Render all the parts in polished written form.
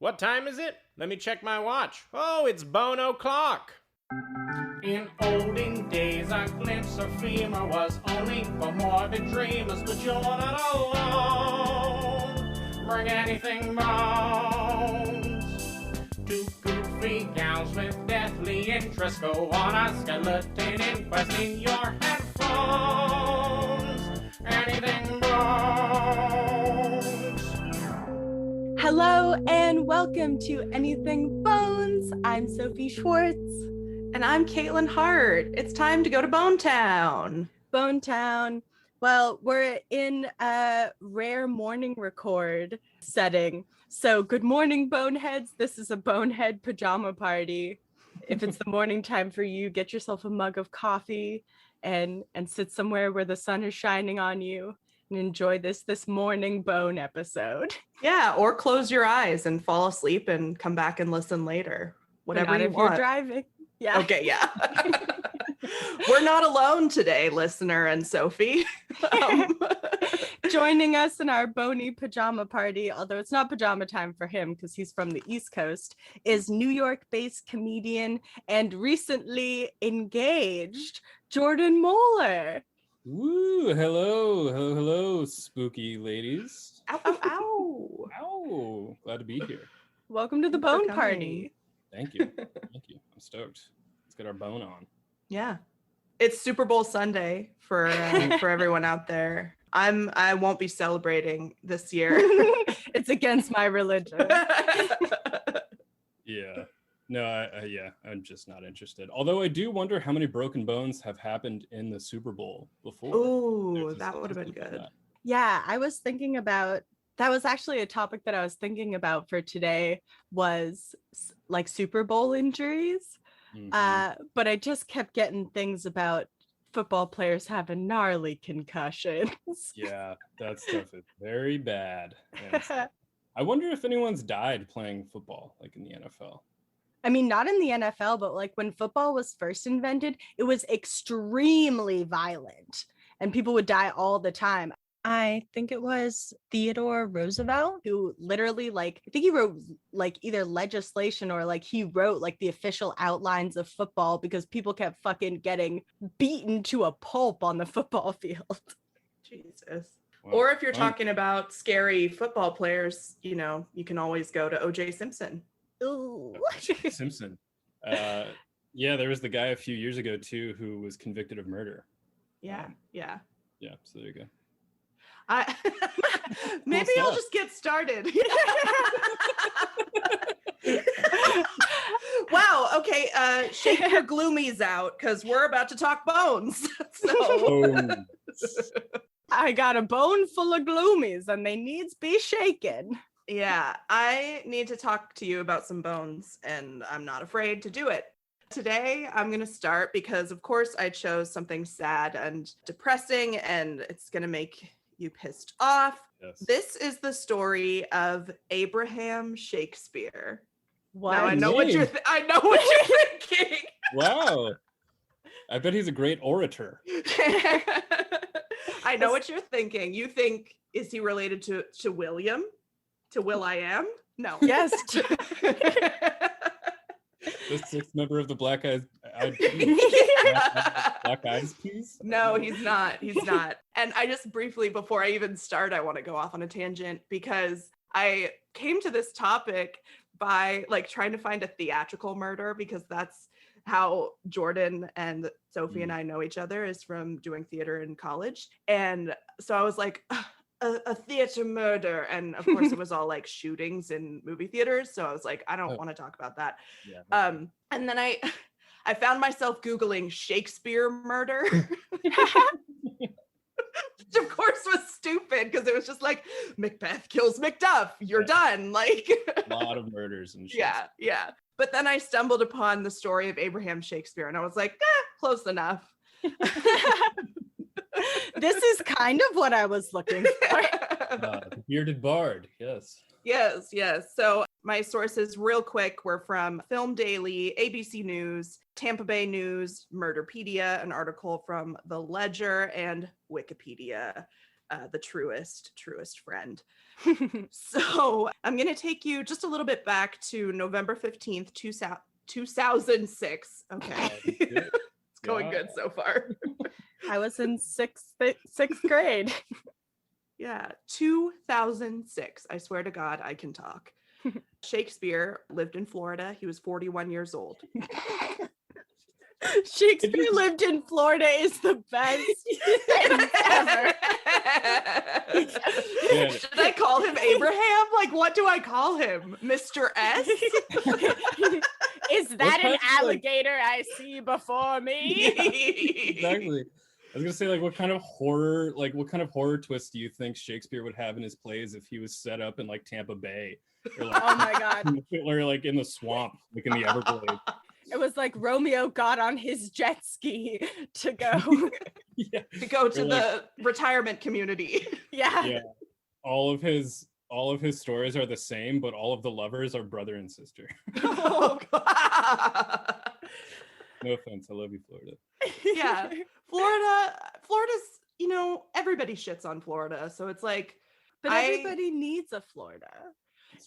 What time is it? Let me check my watch. Oh, it's bone o'clock. In olden days, a glimpse of femur was only for morbid dreamers, but you're not alone. Bring anything bones. Two goofy gals with deathly interest go on a skeleton inquest in your headphones. Anything bones. Hello and welcome to Anything Bones. I'm Sophie Schwartz. And I'm Katelyn Hart. It's time to go to Bone Town. Bone Town. Well, we're in a rare morning record setting. So good morning, boneheads. This is a bonehead pajama party. If it's the morning time for you, get yourself a mug of coffee and sit somewhere where the sun is shining on you and enjoy this morning bone episode. Yeah, or close your eyes and fall asleep and come back and listen later. Whatever you if want. You're driving. Yeah. Okay, yeah. We're not alone today, listener and Sophie. Joining us in our bony pajama party, although it's not pajama time for him because he's from the East Coast, is New York-based comedian and recently engaged Jordan Moeller. Woo! Hello, spooky ladies. Ow, ow, ow. Ow! Glad to be here. Welcome to the bone party. Thank you. I'm stoked. Let's get our bone on. Yeah, it's Super Bowl Sunday for everyone out there. I won't be celebrating this year. It's against my religion. Yeah. No, I'm just not interested. Although I do wonder how many broken bones have happened in the Super Bowl before. Ooh, that would have been good. Yeah, I was thinking about, that was actually a topic that I was thinking about for today, was like Super Bowl injuries. Mm-hmm. But I just kept getting things about football players having gnarly concussions. Yeah, that stuff is very bad. I wonder if anyone's died playing football, like in the NFL. I mean, not in the NFL, but like when football was first invented, it was extremely violent and people would die all the time. I think it was Theodore Roosevelt who literally I think he wrote like either legislation or like he wrote like the official outlines of football because people kept fucking getting beaten to a pulp on the football field. Jesus. Wow. Or if you're talking about scary football players, you know, you can always go to O.J. Simpson. Ooh. Simpson. Yeah, there was the guy a few years ago too who was convicted of murder. Yeah. Yeah, so there you go. Maybe I'll just get started. Wow. Okay. Shake your gloomies out because we're about to talk bones. I got a bone full of gloomies and they needs be shaken. Yeah, I need to talk to you about some bones and I'm not afraid to do it. Today, I'm going to start because, of course, I chose something sad and depressing and it's going to make you pissed off. Yes. This is the story of Abraham Shakespeare. What? Now, I know what you're thinking. Wow. I bet he's a great orator. I know what you're thinking. You think, is he related to William? To Will.I.am? No. Yes. The sixth member of the Black Eyes Peas? No, he's not. And I just briefly, before I even start, I want to go off on a tangent because I came to this topic by like trying to find a theatrical murder because that's how Jordan and Sophie and I know each other, is from doing theater in college. And so I was like, a theater murder, and of course it was all like shootings in movie theaters, so I was like, I don't want to talk about that. And then I found myself Googling Shakespeare murder, which of course was stupid because it was just like Macbeth kills Macduff, you're done, like a lot of murders and shit. Yeah, but then I stumbled upon the story of Abraham Shakespeare and I was like, close enough. This is kind of what I was looking for. The bearded bard, yes. Yes. So my sources real quick were from Film Daily, ABC News, Tampa Bay News, Murderpedia, an article from The Ledger, and Wikipedia. the truest friend. So I'm going to take you just a little bit back to November 15th, 2006. Okay. It's going good so far. I was in sixth grade. Yeah, 2006. I swear to God, I can talk. Shakespeare lived in Florida. He was 41 years old. Shakespeare lived in Florida is the best thing ever. Should I call him Abraham? Like, what do I call him? Mr. S? Is that an alligator I see before me? Exactly. I was gonna say, like, what kind of horror twist do you think Shakespeare would have in his plays if he was set up in like Tampa Bay, or like, oh my God, or like in the swamp, like in the Everglades? It was like Romeo got on his jet ski to go. To go to the retirement community. Yeah. All of his stories are the same, but all of the lovers are brother and sister. Oh, God. No offense, I love you, Florida. Yeah, Florida's, everybody shits on Florida, so it's like, but everybody needs a Florida.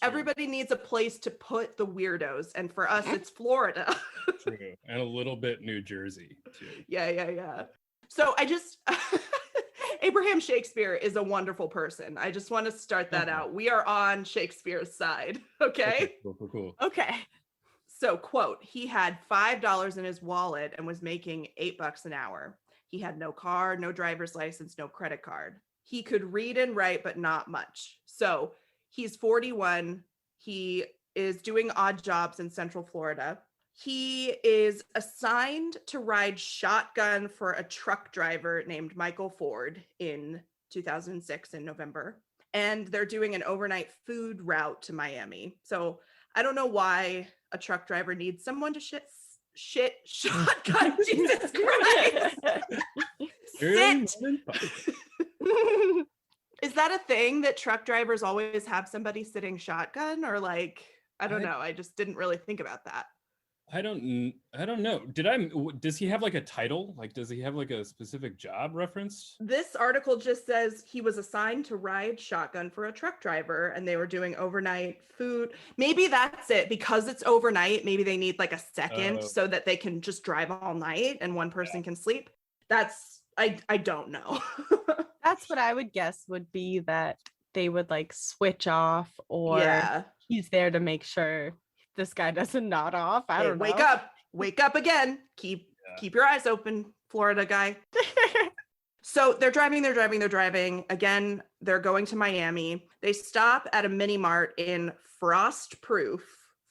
Everybody needs a place to put the weirdos, and for us, it's Florida. True, and a little bit New Jersey too. Yeah. So Abraham Shakespeare is a wonderful person. I just want to start that out. We are on Shakespeare's side, okay? Cool. Okay. So, quote, he had $5 in his wallet and was making $8 an hour. He had no car, no driver's license, no credit card. He could read and write, but not much. So he's 41. He is doing odd jobs in Central Florida. He is assigned to ride shotgun for a truck driver named Michael Ford in 2006 in November. And they're doing an overnight food route to Miami. So I don't know why a truck driver needs someone to shit shotgun. Jesus Christ. Sit. Is that a thing that truck drivers always have somebody sitting shotgun, or like, I don't know. I just didn't really think about that. I don't know. Does he have like a title? Like, does he have like a specific job referenced? This article just says he was assigned to ride shotgun for a truck driver and they were doing overnight food. Maybe that's it, because it's overnight. Maybe they need like a second so that they can just drive all night and one person can sleep. I don't know. That's what I would guess would be, that they would like switch off, or he's there to make sure this guy doesn't nod off. I don't know. Wake up again. Keep your eyes open, Florida guy. So they're driving. Again, they're going to Miami. They stop at a mini mart in Frostproof,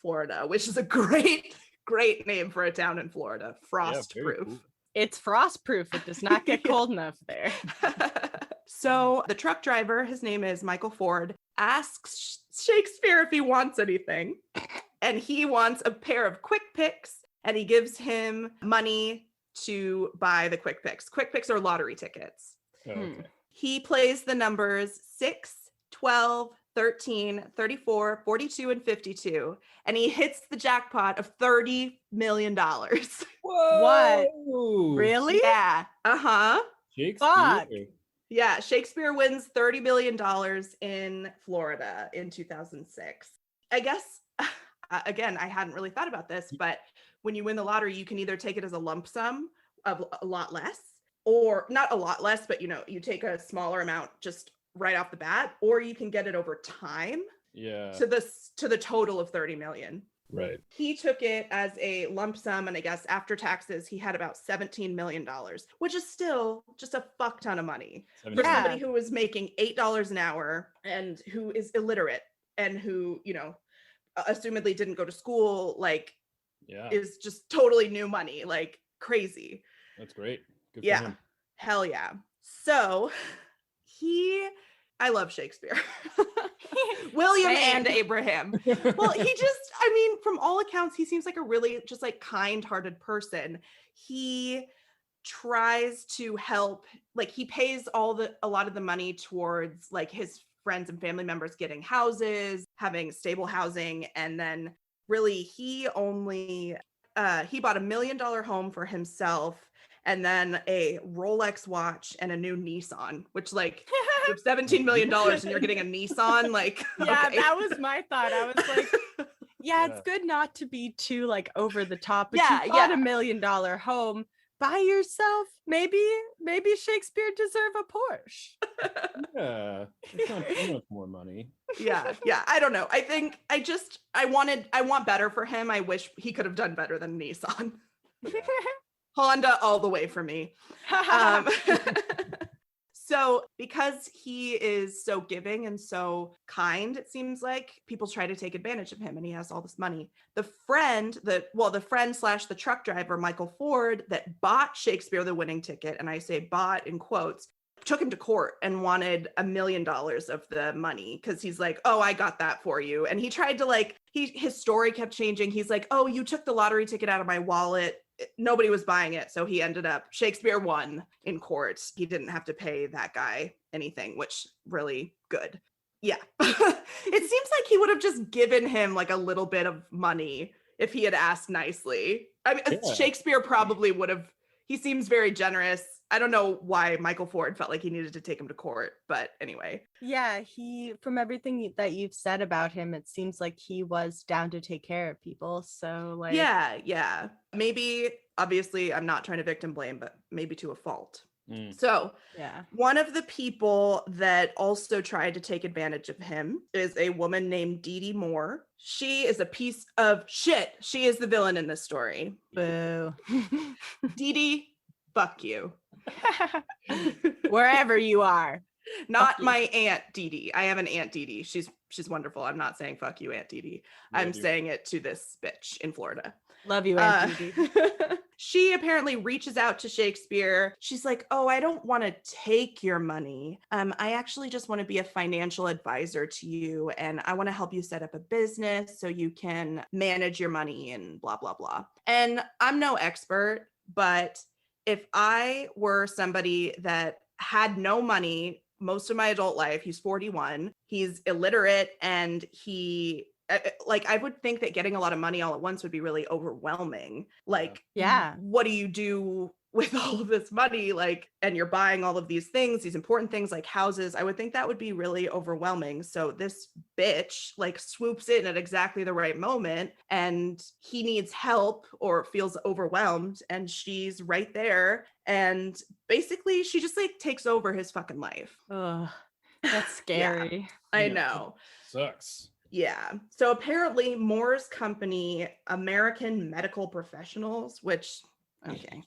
Florida, which is a great name for a town in Florida. Frostproof. Cool. It's frostproof. It does not get cold enough there. So the truck driver, his name is Michael Ford, asks Shakespeare if he wants anything. And he wants a pair of Quick Picks, and he gives him money to buy the Quick Picks. Quick Picks are lottery tickets. Okay. He plays the numbers 6, 12, 13, 34, 42, and 52, and he hits the jackpot of $30 million. Whoa! What? Really? Yeah. Uh-huh. Shakespeare. Yeah, Shakespeare wins $30 million in Florida in 2006. I guess, again, I hadn't really thought about this, but when you win the lottery, you can either take it as a lump sum of a lot less, or not a lot less, but you take a smaller amount just right off the bat, or you can get it over time. Yeah. To the total of 30 million. Right. He took it as a lump sum, and I guess after taxes, he had about $17 million, which is still just a fuck ton of money for somebody who was making $8 an hour and who is illiterate and who, assumedly didn't go to school, is just totally new money, like crazy. That's great. Good for him. Hell yeah. So I love Shakespeare. William and Abraham. Well, from all accounts, he seems like a really just like kind-hearted person. He tries to help, like he pays a lot of the money towards like his friends and family members getting houses, having stable housing, and then really he bought $1 million home for himself, and then a Rolex watch and a new Nissan, which like You have $17 million and you're getting a Nissan. Like, Yeah, okay. that was my thought. I was like, yeah, it's good not to be too like over the top, but Yeah, you bought yeah. $1 million home by yourself. Maybe Shakespeare deserve a Porsche. Yeah, it's not too much more money. Yeah. I don't know. I think I want better for him. I wish he could have done better than Nissan. Honda all the way for me. So because he is so giving and so kind, it seems like people try to take advantage of him and he has all this money. The friend slash the truck driver, Michael Ford, that bought Shakespeare the winning ticket, and I say bought in quotes, took him to court and wanted $1 million of the money because he's like, oh, I got that for you. And he tried to his story kept changing. He's like, oh, you took the lottery ticket out of my wallet. Nobody was buying it. So he ended up, Shakespeare won in court. He didn't have to pay that guy anything, which really good. Yeah. It seems like he would have just given him like a little bit of money if he had asked nicely. I mean, Shakespeare probably would have, he seems very generous. I don't know why Michael Ford felt like he needed to take him to court, but anyway. Yeah, from everything that you've said about him, it seems like he was down to take care of people. So like, yeah. Maybe, obviously, I'm not trying to victim blame, but maybe to a fault. So one of the people that also tried to take advantage of him is a woman named Dee Dee Moore. She is a piece of shit. She is the villain in this story. Boo. Dee Dee, fuck you. Wherever you are. Not my Aunt Dee Dee. I have an Aunt Dee Dee. She's wonderful. I'm not saying fuck you, Aunt Dee Dee. I'm saying it to this bitch in Florida. Love you, Aunt Dee Dee. She apparently reaches out to Shakespeare. She's like, oh, I don't want to take your money. I actually just want to be a financial advisor to you. And I want to help you set up a business so you can manage your money and blah, blah, blah. And I'm no expert, but if I were somebody that had no money most of my adult life, he's 41, he's illiterate, and I would think that getting a lot of money all at once would be really overwhelming. Like, what do you do with all of this money? Like, and you're buying all of these things, these important things like houses. I would think that would be really overwhelming. So this bitch like swoops in at exactly the right moment, and he needs help or feels overwhelmed, and she's right there. And basically she just like takes over his fucking life. Ugh, that's scary. I know. Sucks. Yeah. So apparently Moore's company, American Medical Professionals, which, okay.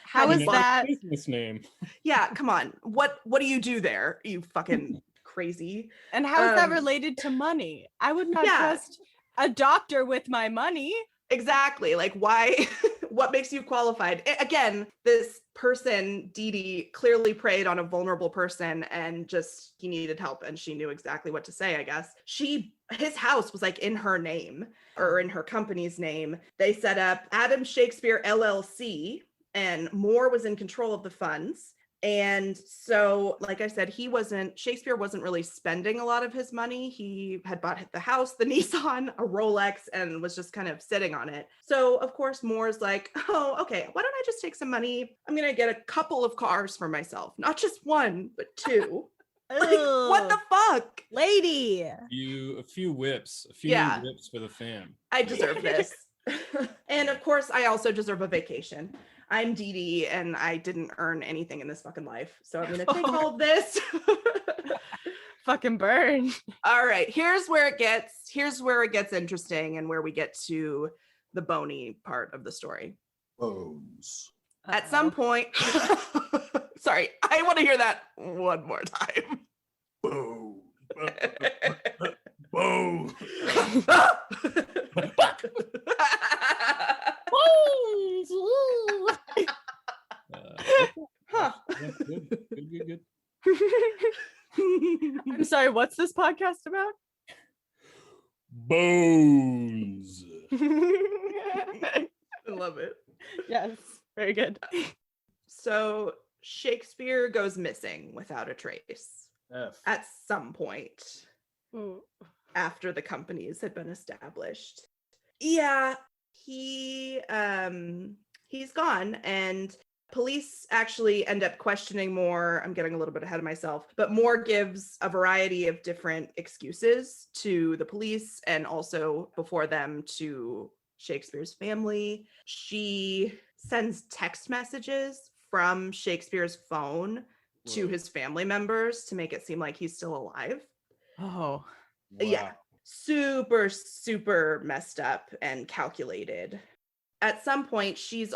How is that? Business name. Yeah, come on. What do you do there, you fucking crazy? And how is that related to money? I would not trust a doctor with my money. Exactly. Like, why? What makes you qualified? Again, this person, Dee Dee, clearly preyed on a vulnerable person, and just he needed help, and she knew exactly what to say, I guess. His house was like in her name, or in her company's name. They set up Adam Shakespeare LLC, and Moore was in control of the funds. And so, like I said, Shakespeare wasn't really spending a lot of his money. He had bought the house, the Nissan, a Rolex, and was just kind of sitting on it. So of course, Moore's like, oh, okay, why don't I just take some money? I'm going to get a couple of cars for myself, not just one, but two. Like, what the fuck? Lady. A few whips for the fam. I deserve this. And of course, I also deserve a vacation. I'm Dee Dee, and I didn't earn anything in this fucking life. So I'm going to take all of this. Fucking burn. All right. Here's where it gets interesting, and where we get to the bony part of the story. Bones. At some point, sorry, I want to hear that one more time. Boom. Boom. Good. I'm sorry, what's this podcast about? Bones. I love it. Yes, very good. So Shakespeare goes missing without a trace at some point after the companies had been established. Yeah, he's gone, and Police actually end up questioning Moore. I'm getting a little bit ahead of myself, but Moore gives a variety of different excuses to the police and also before them to Shakespeare's family. She sends text messages from Shakespeare's phone to his family members to make it seem like he's still alive. Oh, Yeah. Super, super messed up and calculated. At some point, she's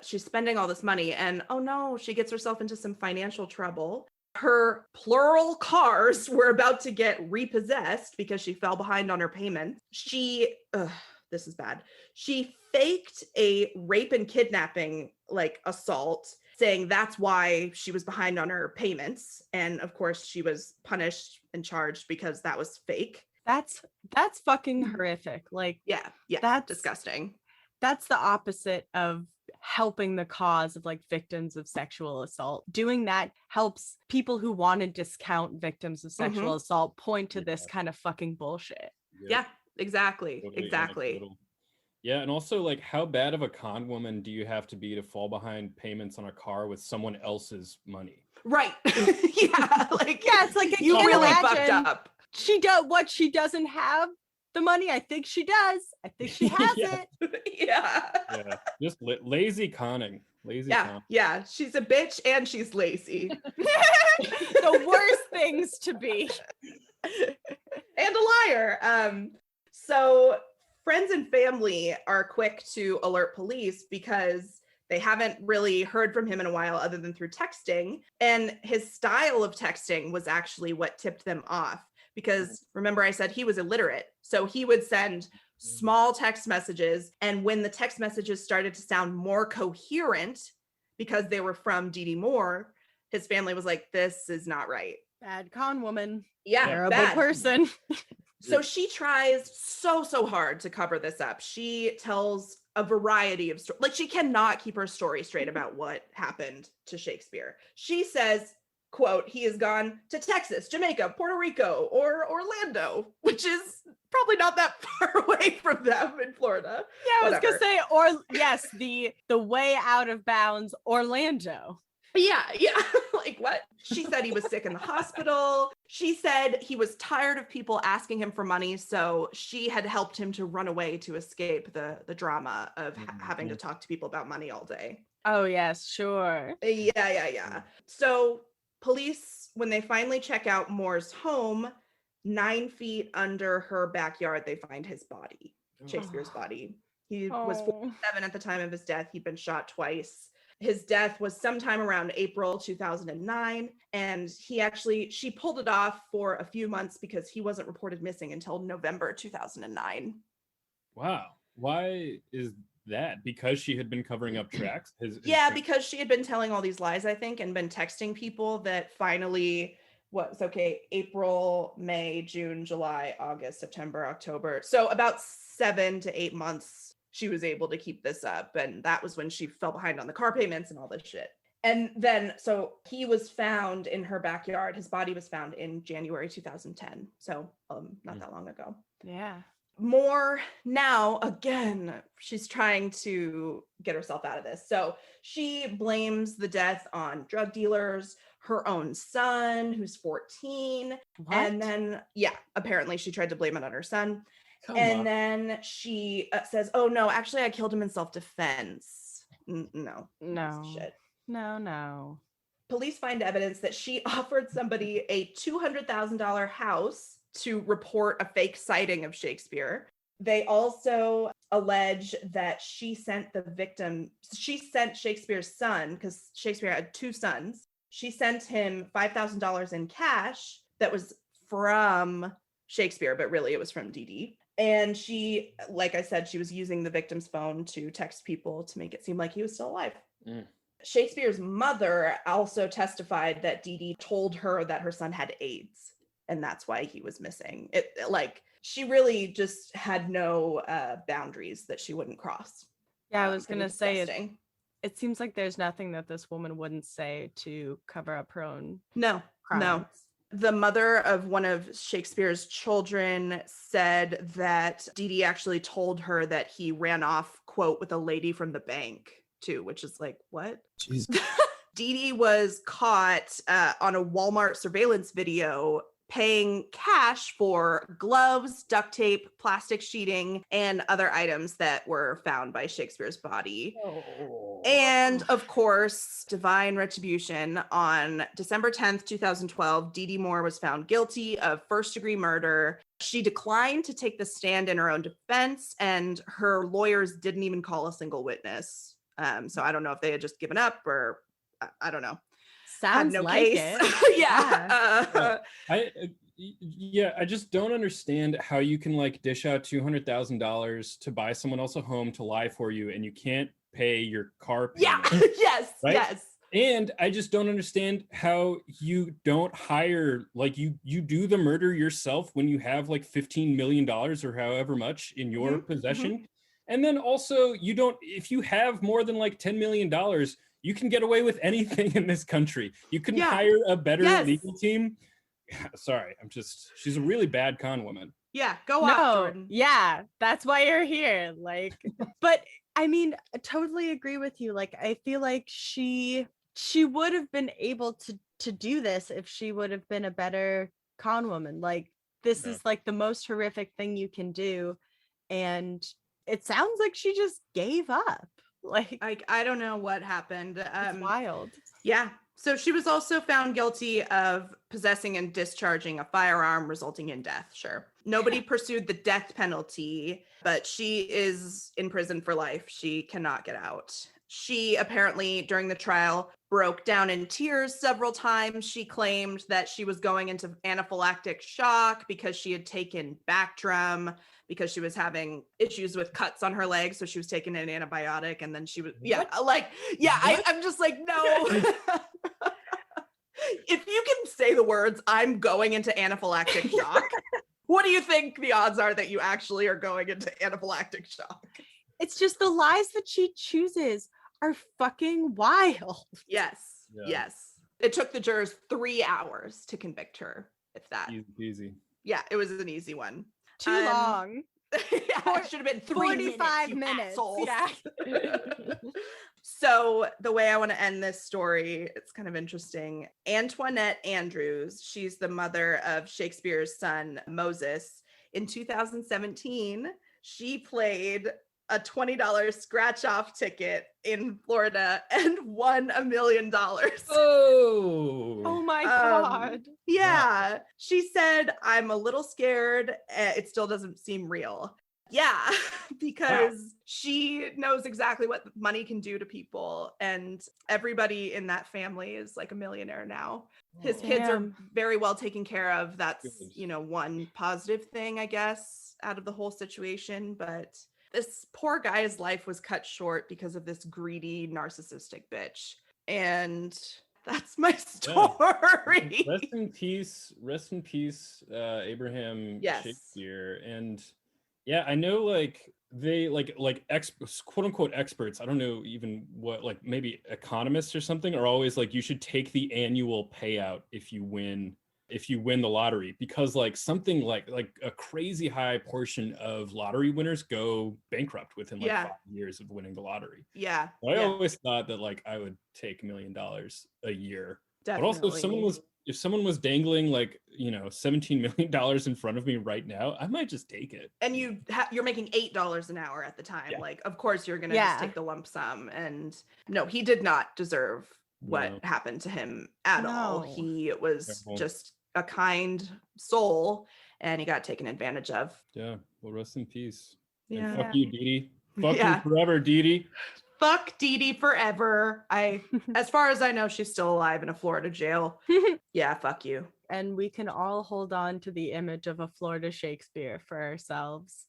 spending all this money and oh no, she gets herself into some financial trouble. Her plural cars were about to get repossessed because she fell behind on her payments. This is bad. She faked a rape and kidnapping assault, saying that's why she was behind on her payments. And of course, she was punished and charged because that was fake. That's fucking horrific. Yeah, that's disgusting. That's the opposite of helping the cause of victims of sexual assault. Doing that helps people who want to discount victims of sexual assault point to this kind of fucking bullshit. Yeah, exactly. Totally Exactly. anecdotal. Yeah, and also how bad of a con woman do you have to be to fall behind payments on a car with someone else's money? Right. Yeah. It's like you really fucked up. She does what she doesn't have. The money, I think she does. I think she has it. Yeah. Just lazy conning. Yeah. She's a bitch and she's lazy. The worst things to be. And a liar. So friends and family are quick to alert police because they haven't really heard from him in a while other than through texting. And his style of texting was actually what tipped them off. Because remember, I said he was illiterate. So he would send small text messages. And when the text messages started to sound more coherent because they were from Dee Dee Moore, his family was like, this is not right. Bad con woman. Yeah, terrible bad person. So she tries so hard to cover this up. She tells a variety of stories. She cannot keep her story straight about what happened to Shakespeare. She says, quote, he has gone to Texas, Jamaica, Puerto Rico, or Orlando, which is probably not that far away from them in Florida. Yeah, I was gonna say, or yes, the way out of bounds, Orlando. Yeah. What? She said he was sick in the hospital. She said he was tired of people asking him for money, so she had helped him to run away to escape the drama of having to talk to people about money all day. Oh yes, sure. Yeah. So police, when they finally check out Moore's home, 9 feet under her backyard, they find his body, Shakespeare's body. He was 47 at the time of his death. He'd been shot twice. His death was sometime around April 2009. And she pulled it off for a few months because he wasn't reported missing until November 2009. Wow. Why is that? Because she had been covering up tracks? Because she had been telling all these lies, I think, and been texting people that finally April, May, June, July, August, September, October. So about 7 to 8 months she was able to keep this up. And that was when she fell behind on the car payments and all this shit. And then, so he was found in her backyard. His body was found in January 2010. So not that long ago. Yeah. Moore, now, again, she's trying to get herself out of this. So she blames the death on drug dealers, her own son, who's 14. What? And then, apparently she tried to blame it on her son. Then she says, oh, no, actually, I killed him in self-defense. No. Shit. No. Police find evidence that she offered somebody a $200,000 house to report a fake sighting of Shakespeare. They also allege that she sent Shakespeare's son, because Shakespeare had 2 sons. She sent him $5,000 in cash that was from Shakespeare, but really it was from Dee Dee. And she, like I said, she was using the victim's phone to text people to make it seem like he was still alive. Shakespeare's mother also testified that Dee Dee told her that her son had AIDS, and that's why he was missing. She really just had no boundaries that she wouldn't cross. Yeah, I was gonna say it seems like there's nothing that this woman wouldn't say to cover up her own crimes. No. The mother of one of Shakespeare's children said that Dee Dee actually told her that he ran off, quote, with a lady from the bank. too, which is like, what? Jeez. Dee Dee was caught on a Walmart surveillance video paying cash for gloves, duct tape, plastic sheeting, and other items that were found by Shakespeare's body. Oh. And of course, divine retribution. On December 10th, 2012, Dee Dee Moore was found guilty of first-degree murder. She declined to take the stand in her own defense, and her lawyers didn't even call a single witness. So I don't know if they had just given up or I don't know. Sounds no like case. it. Yeah. I just don't understand how you can like dish out $200,000 to buy someone else a home to lie for you, and you can't pay your car payment. Yeah. Yes. Right? Yes. And I just don't understand how you don't hire, like you do the murder yourself when you have like $15 million or however much in your possession. And then also you don't, if you have more than like $10 million, you can get away with anything in this country. You can hire a better legal team. Sorry, she's a really bad con woman. Yeah, go off, Jordan. Yeah, that's why you're here. Like, but I mean, I totally agree with you. Like, I feel like she would have been able to do this if she would have been a better con woman. Like, this is like the most horrific thing you can do. And it sounds like she just gave up. Like, I don't know what happened. It's wild. Yeah. So she was also found guilty of possessing and discharging a firearm resulting in death. Sure. Nobody pursued the death penalty, but she is in prison for life. She cannot get out. She apparently, during the trial, broke down in tears several times. She claimed that she was going into anaphylactic shock because she had taken Bactrim, because she was having issues with cuts on her legs. So she was taking an antibiotic, and then she was, I'm just like, no. If you can say the words, I'm going into anaphylactic shock, what do you think the odds are that you actually are going into anaphylactic shock? It's just the lies that she chooses are fucking wild. Yes. Yeah. Yes. It took the jurors 3 hours to convict her, if that. Easy. Yeah, it was an easy one. Too long. Yeah, it should have been 45 minutes. Yeah. So the way I want to end this story, it's kind of interesting. Antoinette Andrews, she's the mother of Shakespeare's son, Moses. In 2017, she played a $20 scratch-off ticket in Florida and won $1 million. Oh my God. Yeah. Wow. She said, I'm a little scared. It still doesn't seem real. Yeah, because she knows exactly what money can do to people. And everybody in that family is like a millionaire now. His kids are very well taken care of. That's, one positive thing, I guess, out of the whole situation. But this poor guy's life was cut short because of this greedy, narcissistic bitch. And that's my story. Rest in peace, Abraham Shakespeare. And yeah, I know like they like quote unquote experts, I don't know even what, like maybe economists or something, are always like, you should take the annual payout if you win the lottery, because like something like a crazy high portion of lottery winners go bankrupt within 5 years of winning the lottery. Yeah. I always thought that like I would take $1 million a year. Definitely. But also if someone was dangling like, $17 million in front of me right now, I might just take it. And you're making $8 an hour at the time. Yeah. Like, of course you're going to just take the lump sum. And no, he did not deserve what happened to him at all. He was just a kind soul, and he got taken advantage of. Yeah. Well, rest in peace. Yeah. And fuck you, Dee Dee. Fuck you forever, Dee Dee. Fuck Dee Dee forever. As far as I know, she's still alive in a Florida jail. Yeah, fuck you. And we can all hold on to the image of a Florida Shakespeare for ourselves.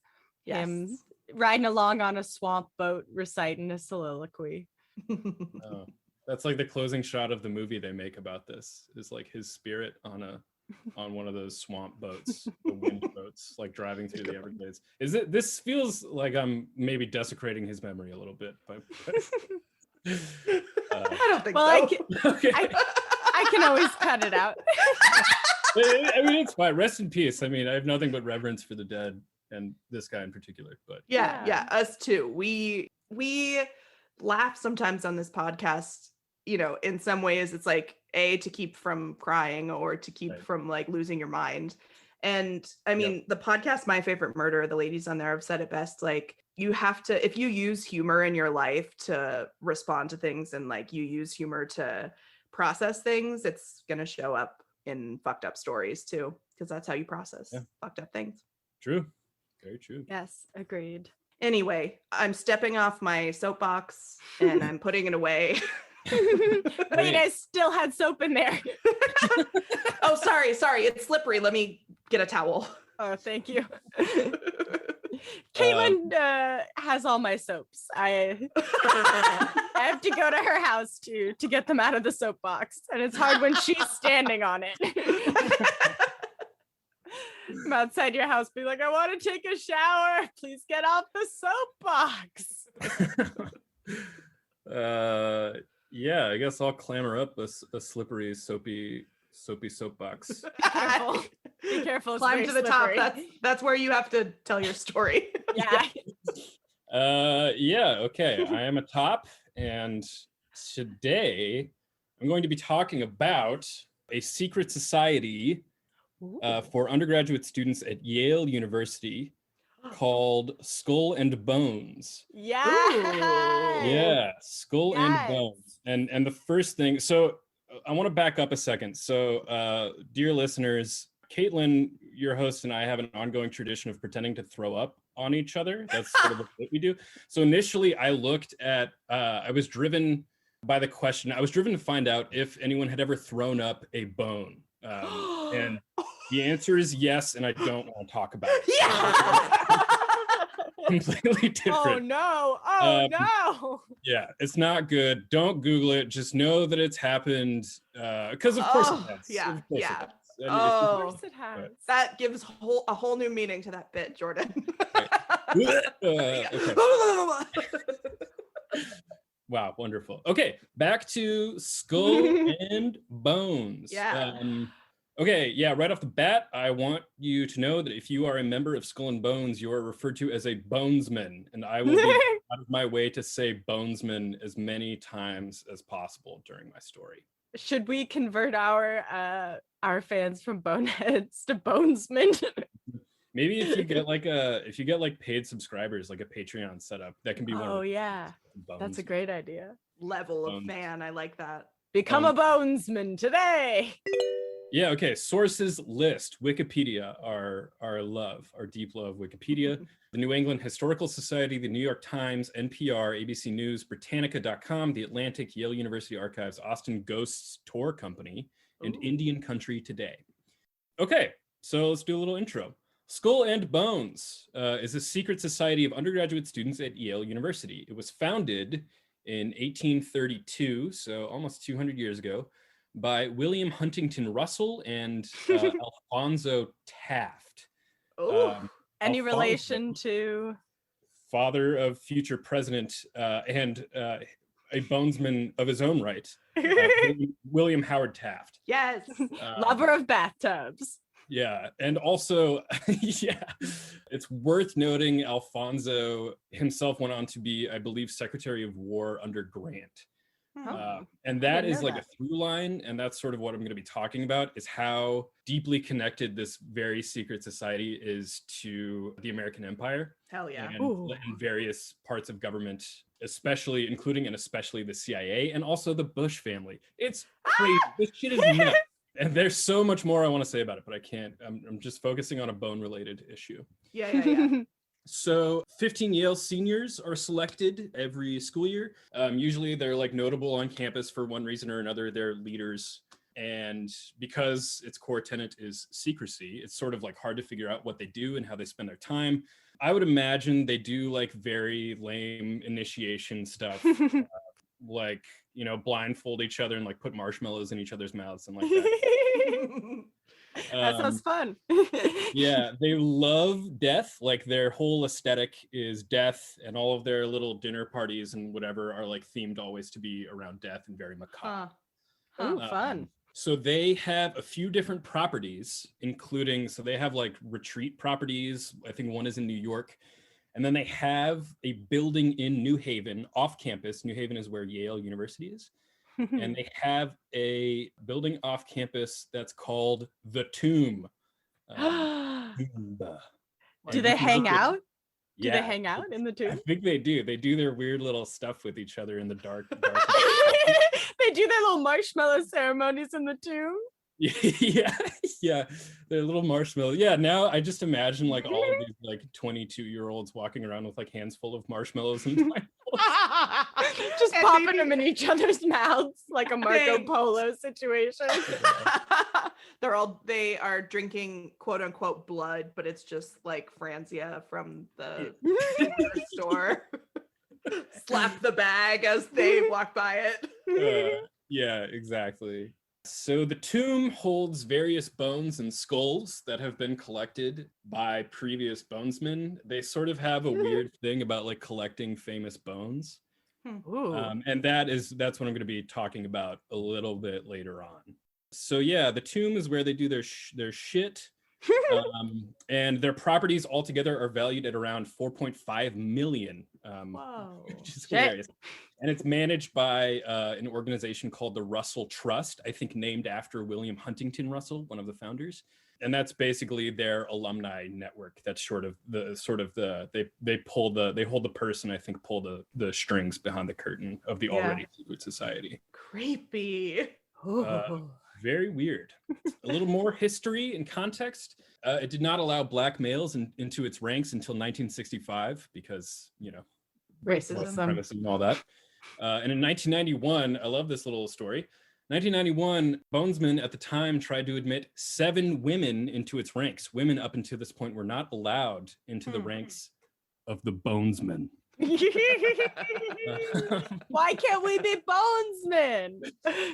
Yes. Him riding along on a swamp boat, reciting a soliloquy. Oh, that's like the closing shot of the movie they make about this, is like his spirit on one of those swamp boats, the wind boats, like driving through the Everglades. This feels like I'm maybe desecrating his memory a little bit, but I don't think so. I can always cut it out. I mean, it's fine. Rest in peace. I mean, I have nothing but reverence for the dead, and this guy in particular. But yeah, us too. We laugh sometimes on this podcast, in some ways it's like to keep from crying or to keep from like losing your mind. And I mean, the podcast My Favorite Murder, the ladies on there have said it best, like you have to, if you use humor in your life to respond to things and like you use humor to process things, it's going to show up in fucked up stories too, because that's how you process fucked up things. True. Very true. Yes, agreed. Anyway, I'm stepping off my soapbox and I'm putting it away. Wait, I still had soap in there. Oh, sorry. It's slippery. Let me get a towel. Oh, thank you. Katelyn has all my soaps. I have to go to her house to get them out of the soap box, and it's hard when she's standing on it. I'm outside your house, be like, I want to take a shower. Please get off the soapbox. Yeah, I guess I'll clamor up a slippery, soapy soapbox. Be careful. It's climb to the slippery. top. That's where you have to tell your story. Yeah. Yeah, okay. I am atop, and today I'm going to be talking about a secret society for undergraduate students at Yale University called Skull and Bones. Yeah, Skull and Bones. And the first thing, so I want to back up a second. So, dear listeners, Katelyn, your host, and I have an ongoing tradition of pretending to throw up on each other. That's sort of what we do. So initially I looked at, I was driven by the question, I was driven to find out if anyone had ever thrown up a bone. And the answer is yes, and I don't want to talk about it. Yeah. Completely different. Oh no. Yeah, it's not good. Don't Google it. Just know that it's happened. Because of course it has. Yeah. Of course Yeah. it has. Of course it has. That gives a whole new meaning to that bit, Jordan. Okay. Wow, wonderful. Okay, back to Skull and Bones. Yeah. Okay, yeah, right off the bat, I want you to know that if you are a member of Skull and Bones, you are referred to as a bonesman, and I will be out of my way to say bonesman as many times as possible during my story. Should we convert our fans from boneheads to bonesmen? Maybe if you get like paid subscribers, like a Patreon setup, that can be one. Oh yeah, that's a great idea. Level of fan, I like that. Become a bonesman today. Yeah, okay. Sources list. Wikipedia, our deep love, Wikipedia. The New England Historical Society, the New York Times, NPR, ABC News, Britannica.com, The Atlantic, Yale University Archives, Austin Ghosts Tour Company, and Indian Country Today. Okay, so let's do a little intro. Skull and Bones is a secret society of undergraduate students at Yale University. It was founded in 1832, so almost 200 years ago, by William Huntington Russell and Alfonso Taft. Any relation to father of future president and a bonesman of his own right, William Howard Taft. Yes. Lover of bathtubs. Yeah, and also, yeah, it's worth noting Alfonso himself went on to be, I believe, Secretary of War under Grant. And that is like a through line, and that's sort of what I'm going to be talking about, is how deeply connected this very secret society is to the American Empire. Hell yeah. And various parts of government, including the CIA, and also the Bush family. It's crazy. This shit is nuts. And there's so much more I want to say about it, but I can't. I'm just focusing on a bone-related issue. Yeah. So 15 Yale seniors are selected every school year. Usually they're like notable on campus for one reason or another. They're leaders. And because its core tenet is secrecy, it's sort of like hard to figure out what they do and how they spend their time. I would imagine they do like very lame initiation stuff. Like, blindfold each other and like put marshmallows in each other's mouths and like that. That sounds fun. Yeah, they love death. Like their whole aesthetic is death, and all of their little dinner parties and whatever are like themed always to be around death and very macabre. Fun. So they have a few different properties, including, so they have like retreat properties. I think one is in New York. And then they have a building in New Haven off campus. New Haven is where Yale University is. And they have a building off campus that's called the Tomb. Do they hang out? Do Yeah, they hang out in the Tomb? I think they do. They do their weird little stuff with each other in the dark. They do their little marshmallow ceremonies in the Tomb. Yeah, they're little marshmallows. Yeah, now I just imagine like all of these like 22-year-olds walking around with like hands full of marshmallows and just popping them in each other's mouths like a Marco Polo situation. They are drinking quote unquote blood, but it's just like Franzia from the store. Slap the bag as they walk by it. Yeah, exactly. So the Tomb holds various bones and skulls that have been collected by previous bonesmen. They sort of have a weird thing about like collecting famous bones. And that's what I'm going to be talking about a little bit later on. So yeah, the Tomb is where they do their shit. And their properties altogether are valued at around 4.5 million. Which is hilarious. And it's managed by an organization called the Russell Trust, I think named after William Huntington Russell, one of the founders. And that's basically their alumni network. That's they hold the purse and I think pull the strings behind the curtain of the already secret society. Creepy. Very weird. A little more history and context. It did not allow black males into its ranks until 1965 because, racism and all that. And in 1991, I love this little story. 1991, bonesmen at the time tried to admit 7 women into its ranks. Women up until this point were not allowed into the ranks of the bonesmen. Why can't we be bonesmen?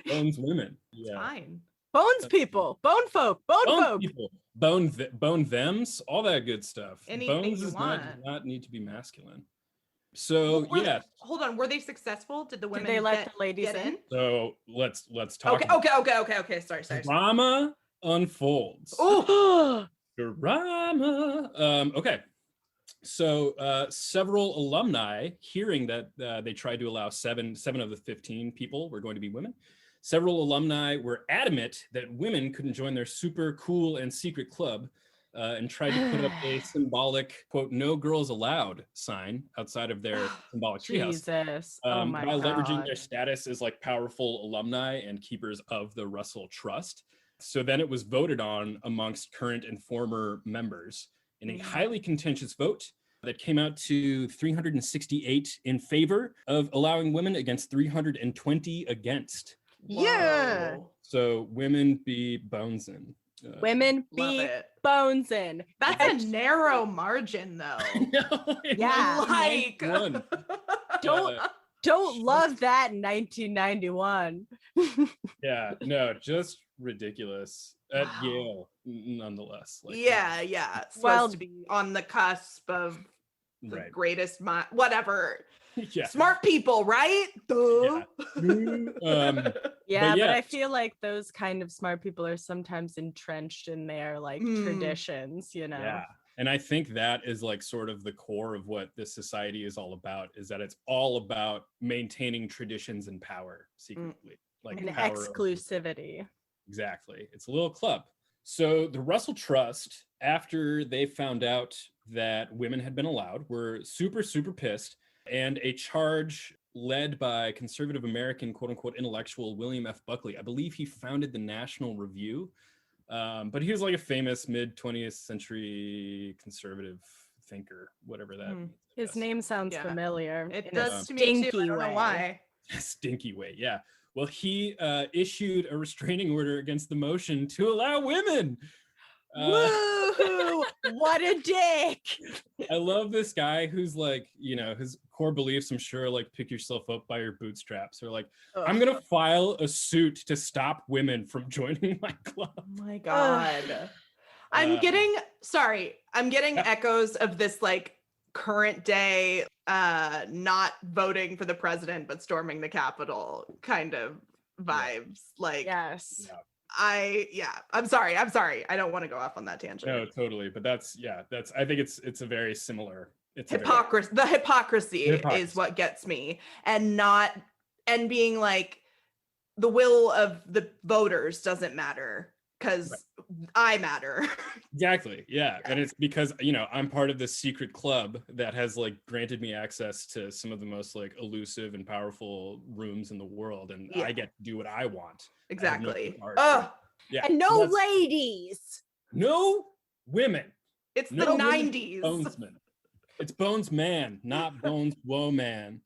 Bones women. It's fine. Bones people, bone folk, bone folk. People. Bone thems, all that good stuff. Anything Bones does not need to be masculine. So hold on. Were they successful? Did the women they let the ladies in? So let's talk. Okay. Sorry. Drama unfolds. Oh, drama. Okay. So several alumni, hearing that they tried to allow seven of the 15 people were going to be women. Several alumni were adamant that women couldn't join their super cool and secret club. And tried to put up a symbolic, quote, "No girls allowed" sign outside of their symbolic treehouse. Jesus. Oh my by God. leveraging their status as like powerful alumni and keepers of the Russell Trust. So then it was voted on amongst current and former members in a highly contentious vote that came out to 368 in favor of allowing women against 320 against. Yeah. So women be bonesin. Women be bonesin. That's a narrow margin, though. No, like don't love that in 1991. Yeah, no, just ridiculous at Yale, nonetheless. Like, supposed to be on the cusp of the greatest mind, whatever. Yeah. Smart people, right? But I feel like those kind of smart people are sometimes entrenched in their like traditions, Yeah. And I think that is like sort of the core of what this society is all about, is that it's all about maintaining traditions and power secretly. Like and exclusivity. Exactly. It's a little club. So the Russell Trust, after they found out that women had been allowed, were super, super pissed. And a charge led by conservative American, quote unquote, intellectual William F. Buckley. I believe he founded the National Review, but he was like a famous mid-20th century conservative thinker, whatever that means. His name sounds familiar. It does to me too. I don't know why. Stinky way, yeah. Well, he issued a restraining order against the motion to allow women. Woo! What a dick! I love this guy who's like, his core beliefs, I'm sure, like pick yourself up by your bootstraps, or like, I'm gonna file a suit to stop women from joining my club. Oh my God. I'm getting echoes of this like current day not voting for the president but storming the Capitol kind of vibes. Like, yes. Yeah. I'm sorry. I don't want to go off on that tangent. No, totally. But I think it's a very similar hypocrisy. The hypocrisy is what gets me, and being like, the will of the voters doesn't matter because I matter. Exactly. Yeah. And it's because, you know, I'm part of this secret club that has like granted me access to some of the most like elusive and powerful rooms in the world. And I get to do what I want. Exactly. Yeah. And no ladies. No women. It's the 90s. Bonesman. It's Bones Man, not Bones Whoa Man.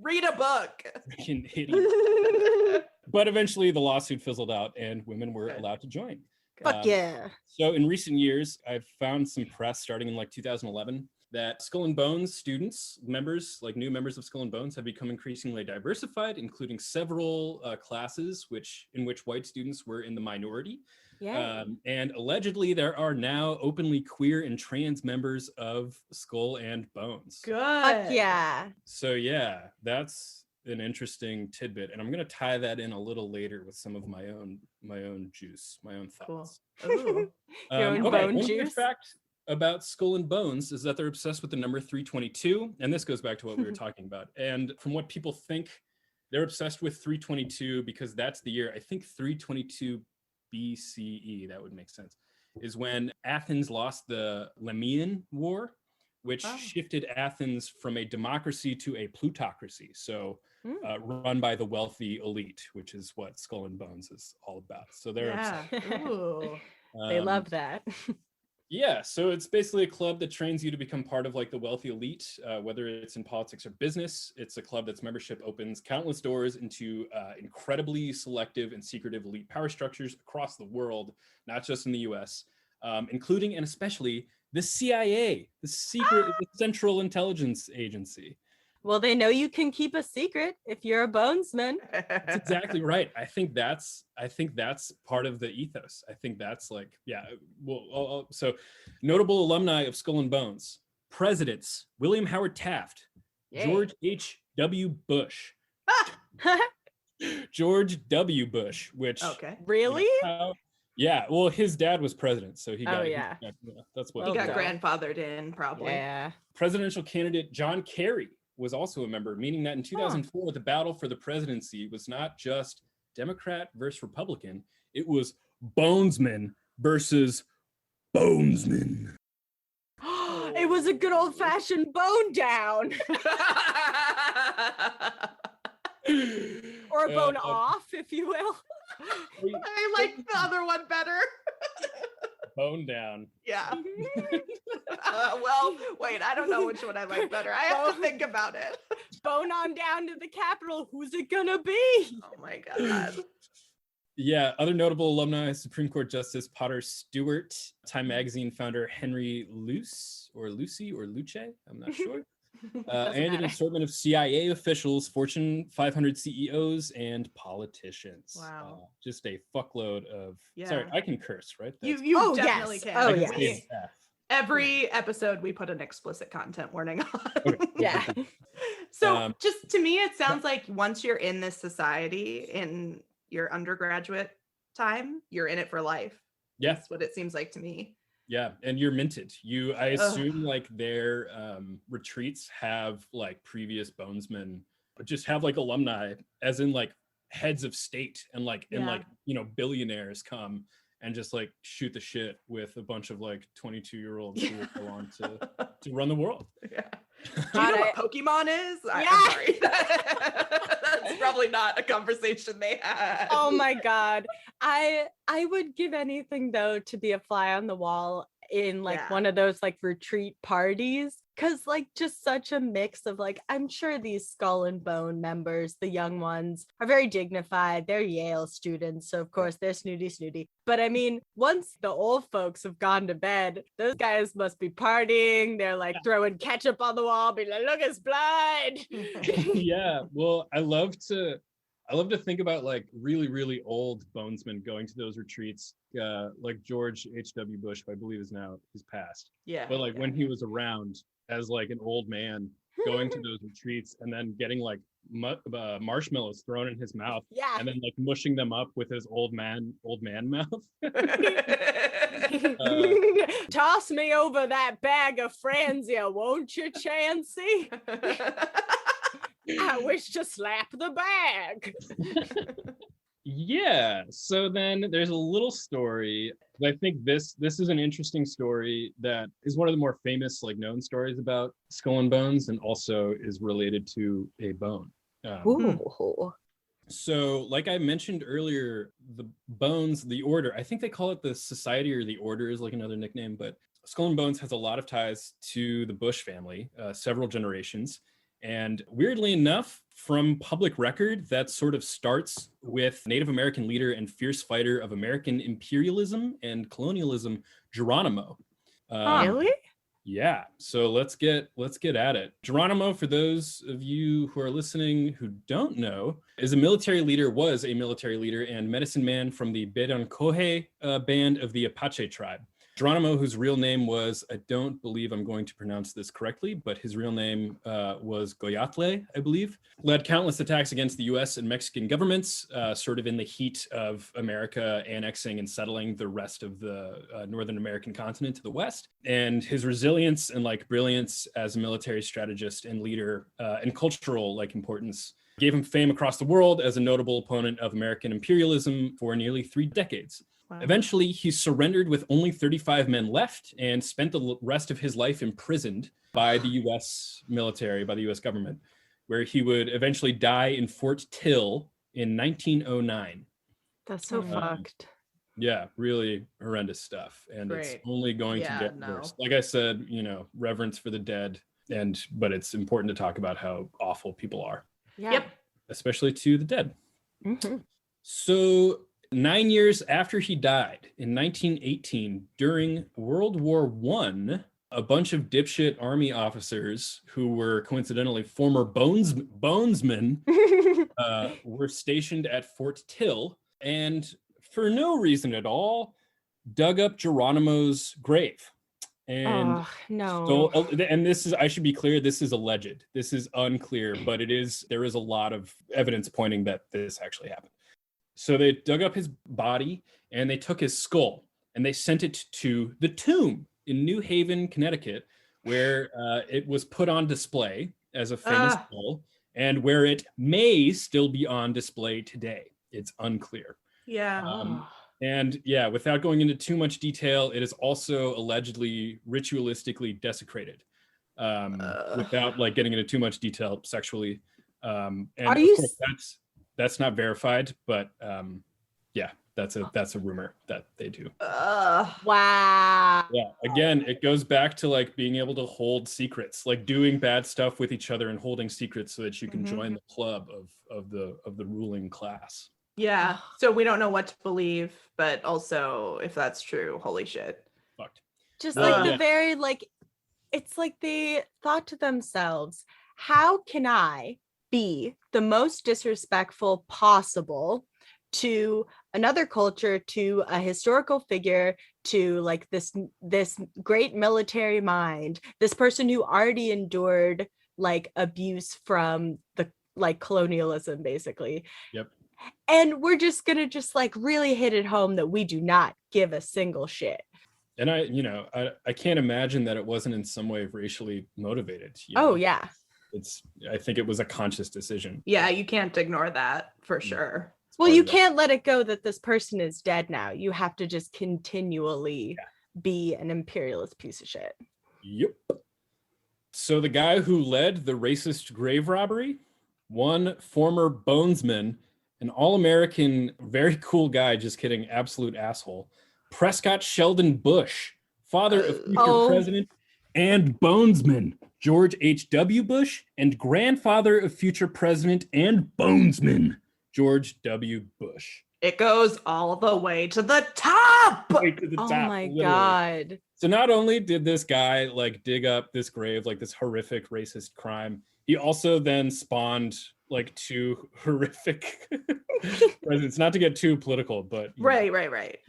Read a book. Freaking idiot. But eventually the lawsuit fizzled out and women were allowed to join. Fuck yeah. So in recent years, I've found some press starting in like 2011 that Skull and Bones students, members, like new members of Skull and Bones, have become increasingly diversified, including several classes in which white students were in the minority. Yeah. And allegedly there are now openly queer and trans members of Skull and Bones. Good. Fuck yeah. So yeah, that's an interesting tidbit, and I'm going to tie that in a little later with some of my own juice, my own thoughts. Cool. Your own bone one juice. good fact about Skull and Bones is that they're obsessed with the number 322, and this goes back to what we were talking about. And from what people think, they're obsessed with 322 because that's the year, I think 322 BCE, that would make sense, is when Athens lost the Lemnian War, which shifted Athens from a democracy to a plutocracy. So run by the wealthy elite, which is what Skull and Bones is all about. So they're they love that. Yeah, so it's basically a club that trains you to become part of like the wealthy elite, whether it's in politics or business. It's a club that's membership opens countless doors into incredibly selective and secretive elite power structures across the world, not just in the US, including and especially the CIA, the secret the Central Intelligence Agency. Well, they know you can keep a secret if you're a bonesman. That's exactly right. I think that's part of the ethos. I think that's like, yeah. Well, so notable alumni of Skull and Bones: presidents William Howard Taft, George H.W. Bush, George W. Bush, which really? Yeah, well, his dad was president, so he got. That's what he got grandfathered in, probably. Yeah. Presidential candidate John Kerry was also a member, meaning that in 2004, the battle for the presidency was not just Democrat versus Republican, it was Bonesman versus Bonesman. It was a good old-fashioned bone down. Or a bone off, if you will. I like the other one better. Bone down. Yeah. Well, wait, I don't know which one I like better. I have to think about it. Bone on down to the Capitol. Who's it gonna be? Oh my God. Yeah, other notable alumni: Supreme Court Justice Potter Stewart, Time Magazine founder Henry Luce, I'm not sure. And an assortment of CIA officials, Fortune 500 CEOs, and politicians. Wow. Just a fuckload of... Sorry, I can curse, right? You definitely can. Oh, yes. Every episode, we put an explicit content warning on. Okay. Yeah. So just to me, it sounds like once you're in this society in your undergraduate time, you're in it for life. Yeah. That's what it seems like to me. Yeah, and you're minted. I assume like their retreats have like previous bonesmen, just have like alumni, as in like heads of state and like billionaires come and just like shoot the shit with a bunch of like 22-year-olds who go on to run the world. Yeah. Do you know what Pokemon is? I'm sorry. That's probably not a conversation they had. Oh my God. I would give anything though to be a fly on the wall in like one of those like retreat parties, because like just such a mix of like, I'm sure these Skull and Bone members, the young ones, are very dignified. They're Yale students, so of course they're snooty. But I mean, once the old folks have gone to bed, those guys must be partying. They're like throwing ketchup on the wall, be like, look, it's blood. Yeah, well, I love to think about like really, really old bonesmen going to those retreats, like George H.W. Bush, who I believe he's passed. Yeah. But like when he was around as like an old man going to those retreats and then getting like marshmallows thrown in his mouth and then like mushing them up with his old man mouth. Toss me over that bag of Franzia, won't you, Chansey? I wish to slap the bag. Yeah. So then there's a little story. I think this is an interesting story that is one of the more famous, like, known stories about Skull and Bones, and also is related to a bone. Ooh. So, like I mentioned earlier, the Bones, the Order, I think they call it the Society, or the Order is like another nickname, but Skull and Bones has a lot of ties to the Bush family, several generations. And weirdly enough, from public record, that sort of starts with Native American leader and fierce fighter of American imperialism and colonialism, Geronimo. Really? Yeah. So let's get at it. Geronimo, for those of you who are listening who don't know, was a military leader and medicine man from the Bedonkohe band of the Apache tribe. Geronimo, whose real name was, I don't believe I'm going to pronounce this correctly, but his real name was Goyatle, I believe, led countless attacks against the US and Mexican governments, sort of in the heat of America annexing and settling the rest of the Northern American continent to the west. And his resilience and, like, brilliance as a military strategist and leader and cultural, like, importance gave him fame across the world as a notable opponent of American imperialism for nearly 3 decades. Wow. Eventually, he surrendered with only 35 men left and spent the rest of his life imprisoned by the U.S. military, by the U.S. government, where he would eventually die in Fort Till in 1909. That's so fucked. Yeah, really horrendous stuff. And it's only going to get worse. Like I said, reverence for the dead, but it's important to talk about how awful people are. Yeah. Yep. Especially to the dead. Mm-hmm. So 9 years after he died in 1918, during World War I, a bunch of dipshit army officers who were coincidentally former bonesmen were stationed at Fort Till, and for no reason at all, dug up Geronimo's grave. And and this is, I should be clear, this is alleged. This is unclear, but there is a lot of evidence pointing that this actually happened. So they dug up his body and they took his skull and they sent it to the tomb in New Haven, Connecticut, where it was put on display as a famous skull, and where it may still be on display today. It's unclear. Yeah. And yeah, without going into too much detail, it is also allegedly ritualistically desecrated, without, like, getting into too much detail sexually. And of course, that's not verified, but yeah, that's a rumor that they do. Wow. Yeah. Again, it goes back to, like, being able to hold secrets, like doing bad stuff with each other and holding secrets so that you can join the club of the ruling class. Yeah. So we don't know what to believe, but also, if that's true, holy shit. Fucked. Just like very, like, it's like they thought to themselves, how can I be the most disrespectful possible to another culture, to a historical figure, to, like, this great military mind, this person who already endured, like, abuse from the, like, colonialism, basically. Yep. And we're just gonna like really hit it home that we do not give a single shit. And I can't imagine that it wasn't in some way racially motivated. Yeah. I think it was a conscious decision. Yeah, you can't ignore that for sure. Well, you can't let it go that this person is dead now. You have to just continually be an imperialist piece of shit. Yep. So the guy who led the racist grave robbery, one former bonesman, an all-American, very cool guy, just kidding, absolute asshole, Prescott Sheldon Bush, father of future president and bonesman George H.W. Bush, and grandfather of future president and bonesman George W. Bush. It goes all the way to the top. Right to the top, my literally. God. So not only did this guy, like, dig up this grave, like, this horrific racist crime, he also then spawned, like, 2 horrific presidents. Not to get too political, but right.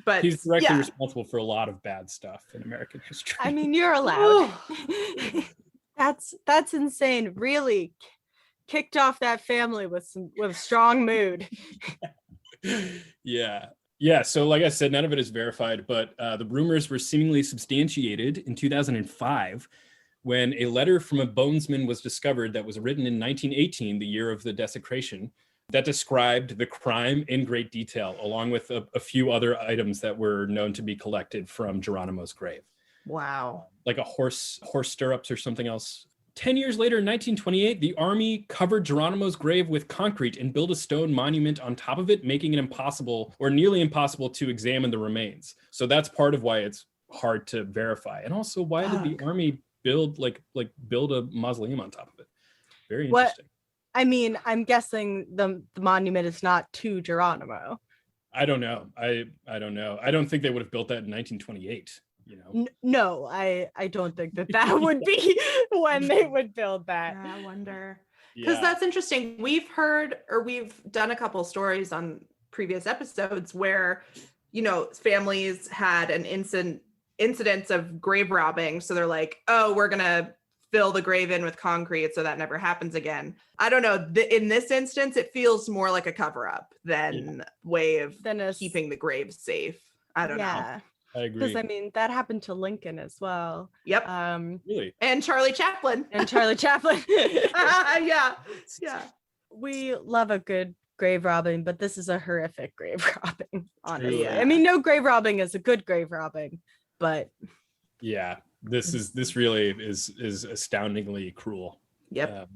But he's directly responsible for a lot of bad stuff in American history. I mean, you're allowed. That's insane. Really kicked off that family with strong mood. Yeah. Yeah, so like I said, none of it is verified, but the rumors were seemingly substantiated in 2005 when a letter from a bonesman was discovered that was written in 1918, the year of the desecration, that described the crime in great detail, along with a few other items that were known to be collected from Geronimo's grave. Wow. Like a horse stirrups or something else. 10 years later, in 1928, the army covered Geronimo's grave with concrete and built a stone monument on top of it, making it impossible or nearly impossible to examine the remains. So that's part of why it's hard to verify. And also, why did the army build a mausoleum on top of it? Very interesting. I mean, I'm guessing the monument is not to Geronimo. I don't know. I don't know. I don't think they would have built that in 1928. You know? No, I don't think that would be when they would build that. Yeah, I wonder. Because that's interesting. We've done a couple stories on previous episodes where, families had an incidents of grave robbing. So they're like, oh, we're going to fill the grave in with concrete so that never happens again. I don't know. In this instance, it feels more like a cover up than way of keeping the grave safe. I don't know. I agree. Because I mean, that happened to Lincoln as well. Yep. Really? And Charlie Chaplin. Yeah. We love a good grave robbing, but this is a horrific grave robbing, honestly. Yeah. I mean, no grave robbing is a good grave robbing, but yeah, this really is astoundingly cruel. Yep.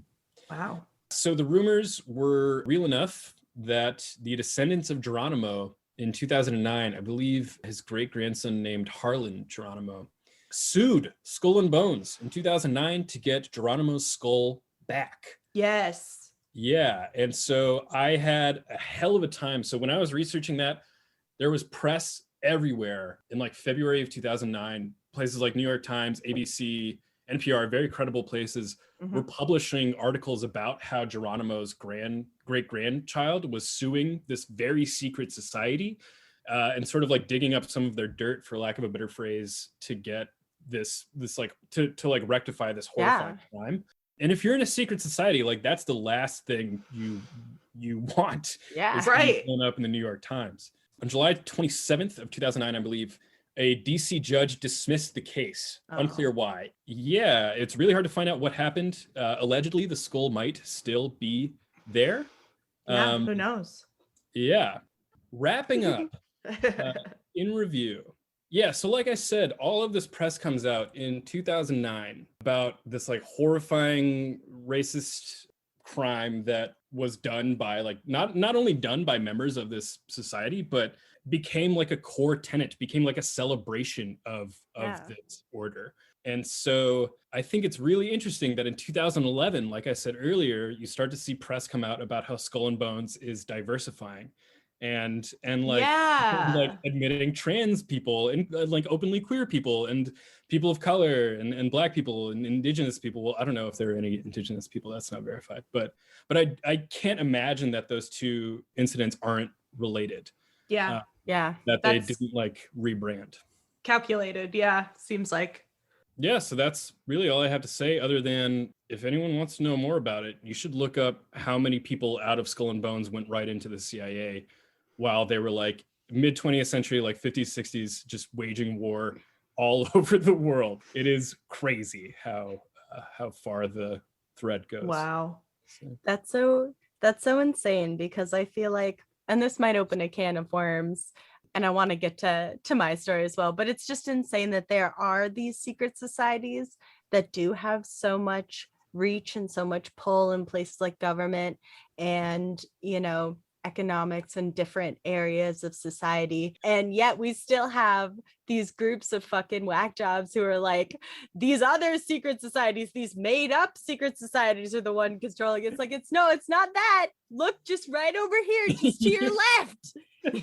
Wow. So the rumors were real enough that the descendants of Geronimo in 2009, I believe his great-grandson named Harlan Geronimo, sued Skull and Bones in 2009 to get Geronimo's skull back. Yes. Yeah, and so I had a hell of a time. So when I was researching that, there was press everywhere in like February of 2009. Places like New York Times, ABC, NPR, very credible places, were publishing articles about how Geronimo's great-grandchild was suing this very secret society and sort of like digging up some of their dirt, for lack of a better phrase, to get this like to like rectify this horrifying crime. And if you're in a secret society, like that's the last thing you want. Yeah, right. Blown up in the New York Times. On July 27th of 2009, I believe, a DC judge dismissed the case. Unclear why. Yeah, it's really hard to find out what happened. Allegedly, the skull might still be there. Yeah, who knows? Yeah. Wrapping up, in review. Yeah, so like I said, all of this press comes out in 2009 about this like horrifying racist crime that was done by like not only done by members of this society, but became like a core tenet, became like a celebration of this order. And so I think it's really interesting that in 2011, like I said earlier, you start to see press come out about how Skull and Bones is diversifying and like admitting trans people and like openly queer people and people of color and Black people and Indigenous people. Well, I don't know if there are any Indigenous people, that's not verified, but I can't imagine that those two incidents aren't related. Yeah. That they didn't like rebrand. Calculated. Yeah. Seems like. Yeah. So that's really all I have to say, other than if anyone wants to know more about it, you should look up how many people out of Skull and Bones went right into the CIA while they were like mid 20th century, like 50s, 60s, just waging war all over the world. It is crazy how far the thread goes. Wow. So. That's so insane, because I feel like, and this might open a can of worms, and I want to get to my story as well, but it's just insane that there are these secret societies that do have so much reach and so much pull in places like government and, economics and different areas of society. And yet we still have these groups of fucking whack jobs who are like, these other secret societies, these made up secret societies are the one controlling. It's like, it's not that. Look, just right over here, just to your left. You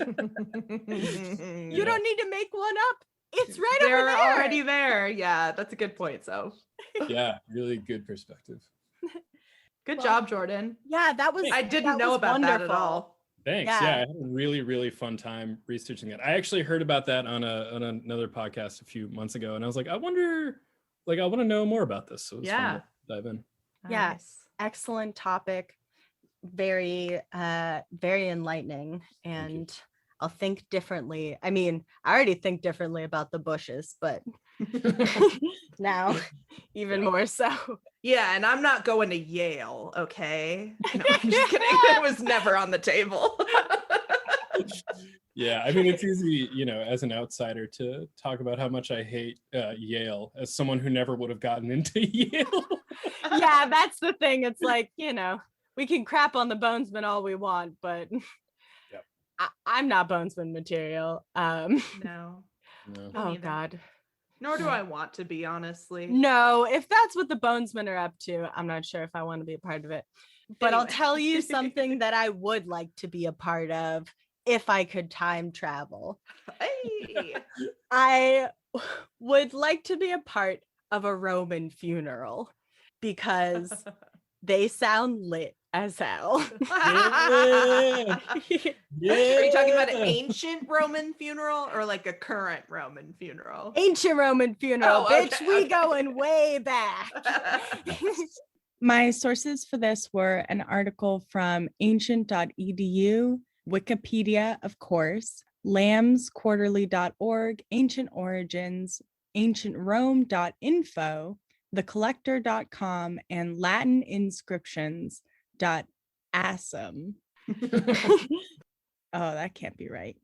don't need to make one up. It's right over there. They're already there. Yeah, that's a good point. So yeah, really good perspective. Good job, Jordan. Yeah, I didn't know about that at all. Thanks. Yeah, I had a really, really fun time researching that. I actually heard about that on another podcast a few months ago, and I was like, I want to know more about this. So it was fun to dive in. Yes, excellent topic. Very, very enlightening, and I'll think differently. I mean, I already think differently about the Bushes, but now even more so. Yeah, and I'm not going to Yale, okay? No, I'm just kidding. It was never on the table. Yeah, I mean, it's easy, as an outsider to talk about how much I hate Yale as someone who never would have gotten into Yale. Yeah, that's the thing. It's like, we can crap on the Bonesman all we want, but Yep. I'm not Bonesman material. No. Oh, God. Nor do I want to be, honestly. No, if that's what the Bonesmen are up to, I'm not sure if I want to be a part of it. But I'll tell you something that I would like to be a part of if I could time travel. Hey. I would like to be a part of a Roman funeral because they sound lit as hell. Yeah. Yeah. Are you talking about an ancient Roman funeral or like a current Roman funeral? Ancient Roman funeral, bitch. We going way back. My sources for this were an article from ancient.edu, Wikipedia, of course, lambsquarterly.org, Ancient Origins, ancientrome.info, thecollector.com, and latininscriptions.assam. Oh, that can't be right.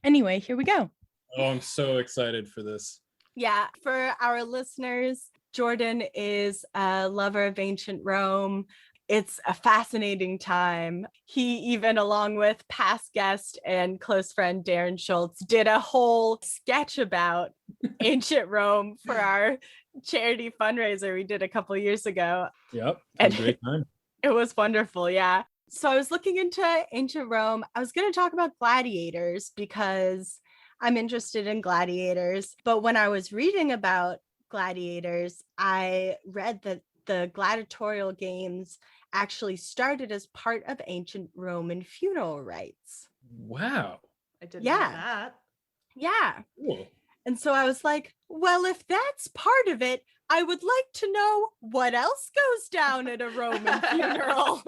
Anyway, here we go. Oh, I'm so excited for this. Yeah, for our listeners, Jordan is a lover of ancient Rome. It's a fascinating time. He even, along with past guest and close friend Darren Schultz, did a whole sketch about ancient Rome for our charity fundraiser we did a couple years ago. Yep, it was a great time. It was wonderful, yeah. So I was looking into ancient Rome. I was going to talk about gladiators because I'm interested in gladiators. But when I was reading about gladiators, I read that the gladiatorial games actually started as part of ancient Roman funeral rites. Wow. I didn't know that. Yeah. Cool. And so I was like, well, if that's part of it, I would like to know what else goes down at a Roman funeral.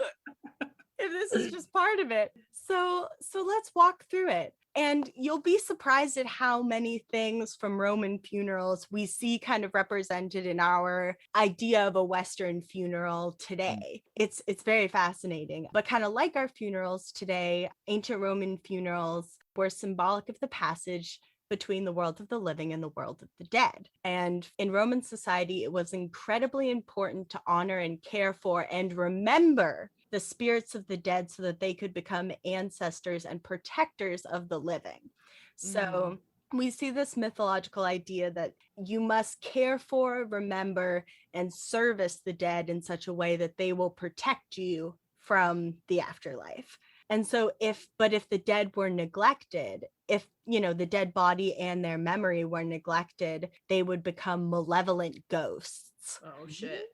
If this is just part of it. So let's walk through it. And you'll be surprised at how many things from Roman funerals we see kind of represented in our idea of a Western funeral today. It's very fascinating. But kind of like our funerals today, ancient Roman funerals were symbolic of the passage between the world of the living and the world of the dead. And in Roman society, it was incredibly important to honor and care for and remember the spirits of the dead so that they could become ancestors and protectors of the living. So we see this mythological idea that you must care for, remember, and service the dead in such a way that they will protect you from the afterlife. And so if the dead were neglected, if, the dead body and their memory were neglected, they would become malevolent ghosts. Oh, shit.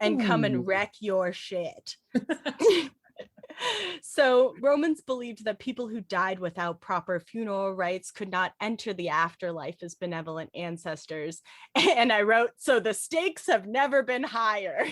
And come and wreck your shit. So Romans believed that people who died without proper funeral rites could not enter the afterlife as benevolent ancestors. And I wrote, so the stakes have never been higher.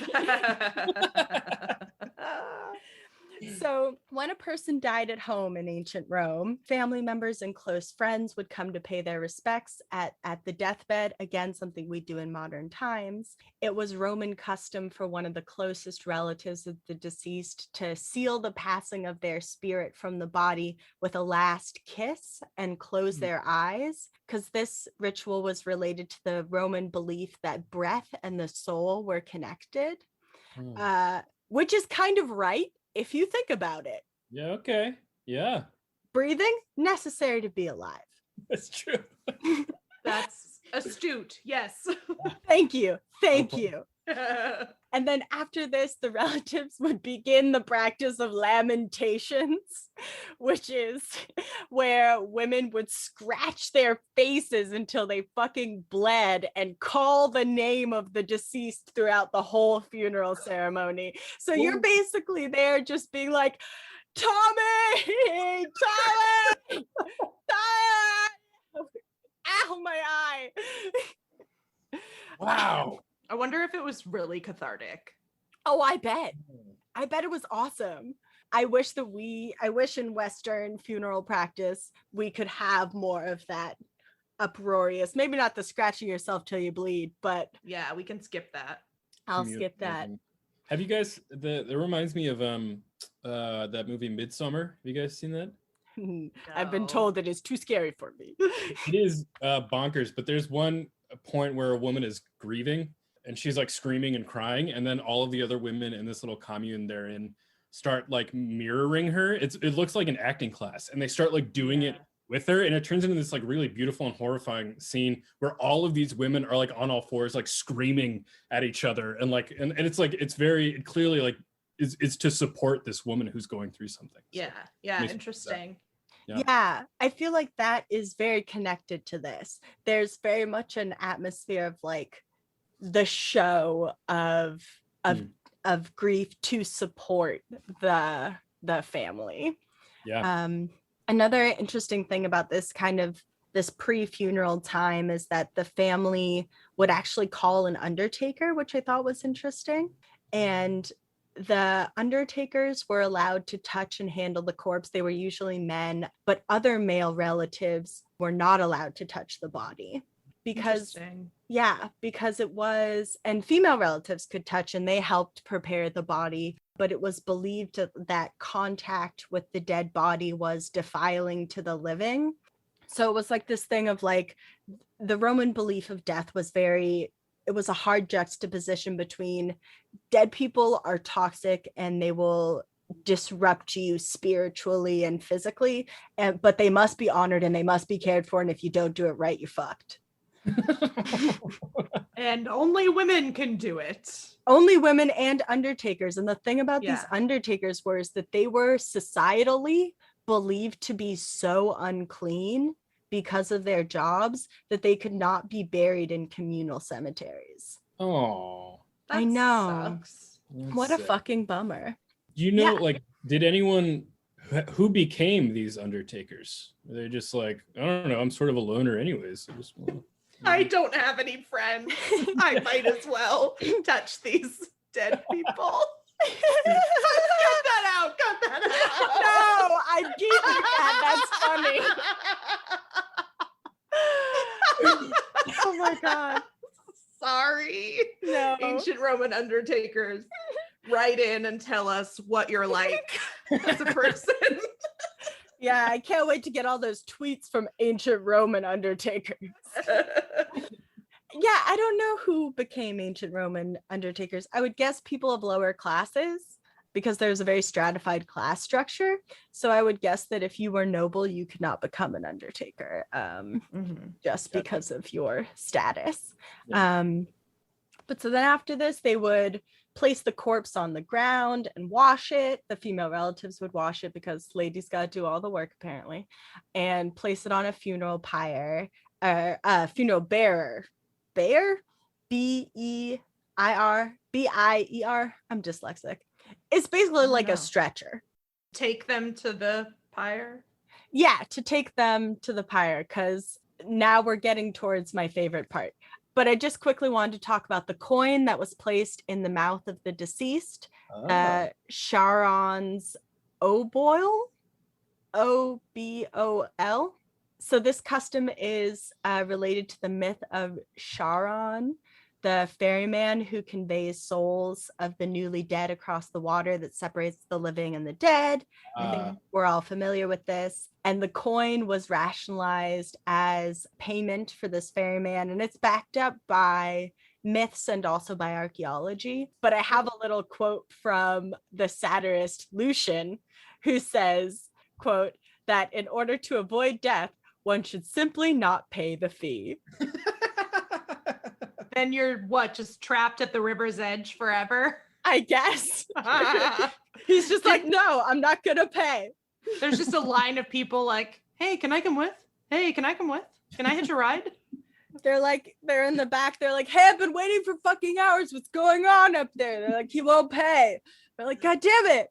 So when a person died at home in ancient Rome, family members and close friends would come to pay their respects at the deathbed. Again, something we do in modern times. It was Roman custom for one of the closest relatives of the deceased to seal the passing of their spirit from the body with a last kiss and close their eyes, because this ritual was related to the Roman belief that breath and the soul were connected, which is kind of right. If you think about it. Yeah, okay. Yeah. Breathing, necessary to be alive. That's true. That's astute. Yes. Thank you. Thank you. And then after this, the relatives would begin the practice of lamentations, which is where women would scratch their faces until they fucking bled and call the name of the deceased throughout the whole funeral ceremony. So you're basically there just being like, Tommy! Ow, my eye! Wow. I wonder if it was really cathartic. Oh, I bet it was awesome. I wish in Western funeral practice, we could have more of that uproarious, maybe not the scratching yourself till you bleed, but yeah, we can skip that. I'll skip that. Have you guys, that reminds me of that movie Midsummer. Have you guys seen that? No. I've been told it is too scary for me. It is bonkers, but there's one point where a woman is grieving and she's like screaming and crying, and then all of the other women in this little commune they're in start like mirroring her. It looks like an acting class, and they start like doing it with her, and it turns into this like really beautiful and horrifying scene where all of these women are like on all fours, like screaming at each other, and like and it's like it's very clearly like it's to support this woman who's going through something. Yeah, so, yeah, interesting. Yeah, I feel like that is very connected to this. There's very much an atmosphere of like the show of grief to support the family. Yeah. Another interesting thing about this kind of this pre-funeral time is that the family would actually call an undertaker, which I thought was interesting. And the undertakers were allowed to touch and handle the corpse. They were usually men, but other male relatives were not allowed to touch the body because it was, and female relatives could touch and they helped prepare the body, but it was believed that contact with the dead body was defiling to the living. So it was like this thing of like the Roman belief of death was it was a hard juxtaposition between dead people are toxic and they will disrupt you spiritually and physically, but they must be honored and they must be cared for. And if you don't do it right, you're fucked. And only women can do it. Only women and undertakers. And the thing about these undertakers is that they were societally believed to be so unclean because of their jobs that they could not be buried in communal cemeteries. Oh, I know. Sucks. What a fucking bummer. Do you know, like, did anyone who became these undertakers? They're just like, I don't know, I'm sort of a loner anyways. I don't have any friends. I might as well touch these dead people. Cut that out. No, I'm keeping that. That's funny. Oh my God. Sorry. No. Ancient Roman undertakers, write in and tell us what you're like as a person. Yeah, I can't wait to get all those tweets from ancient Roman undertakers. Yeah, I don't know who became ancient Roman undertakers. I would guess people of lower classes because there's a very stratified class structure. So I would guess that if you were noble, you could not become an undertaker just because of your status. Yeah. But so then after this, they would place the corpse on the ground and wash it. The female relatives would wash it because ladies got to do all the work apparently, and place it on a funeral pyre, funeral bearer. B-E-I-R. I'm dyslexic. It's basically like a stretcher. Take them to the pyre? Yeah, to take them to the pyre, because now we're getting towards my favorite part. But I just quickly wanted to talk about the coin that was placed in the mouth of the deceased, Charon's oboil, O-B-O-L. So this custom is related to the myth of Charon, the ferryman who conveys souls of the newly dead across the water that separates the living and the dead. I think we're all familiar with this. And the coin was rationalized as payment for this ferryman, and it's backed up by myths and also by archaeology. But I have a little quote from the satirist Lucian, who says, quote, that in order to avoid death, one should simply not pay the fee. Then you're just trapped at the river's edge forever? I guess. He's just like, no, I'm not gonna pay. There's just a line of people like, hey, can I come with? Hey, can I come with? Can I hitch a ride? They're in the back. They're like, hey, I've been waiting for fucking hours. What's going on up there? They're like, he won't pay. They're like, God damn it.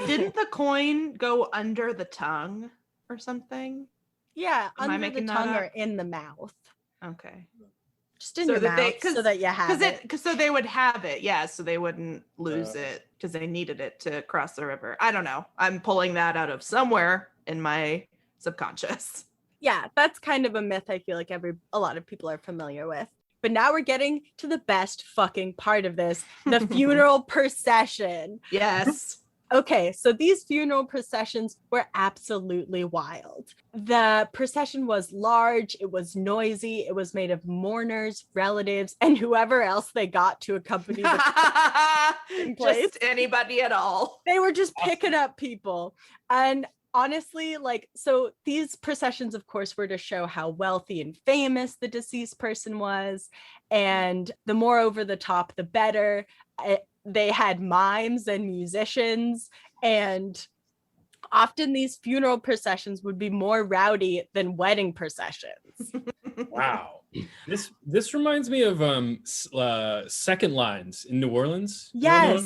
Didn't the coin go under the tongue or something? Yeah, Am I under the making that tongue up? or in the mouth. Okay. Just in your mouth so that you have it. So they would have it, yeah, so they wouldn't lose it because they needed it to cross the river. I don't know. I'm pulling that out of somewhere in my subconscious. Yeah, that's kind of a myth I feel like a lot of people are familiar with. But now we're getting to the best fucking part of this, the funeral procession. Yes. Okay, so these funeral processions were absolutely wild. The procession was large, it was noisy, it was made of mourners, relatives, and whoever else they got to accompany the place. Just anybody at all. They were just picking up people. And honestly, like, so these processions, of course, were to show how wealthy and famous the deceased person was. And the more over the top, the better. They had mimes and musicians, and often these funeral processions would be more rowdy than wedding processions. Wow. This reminds me of Second Lines in New Orleans. Yes.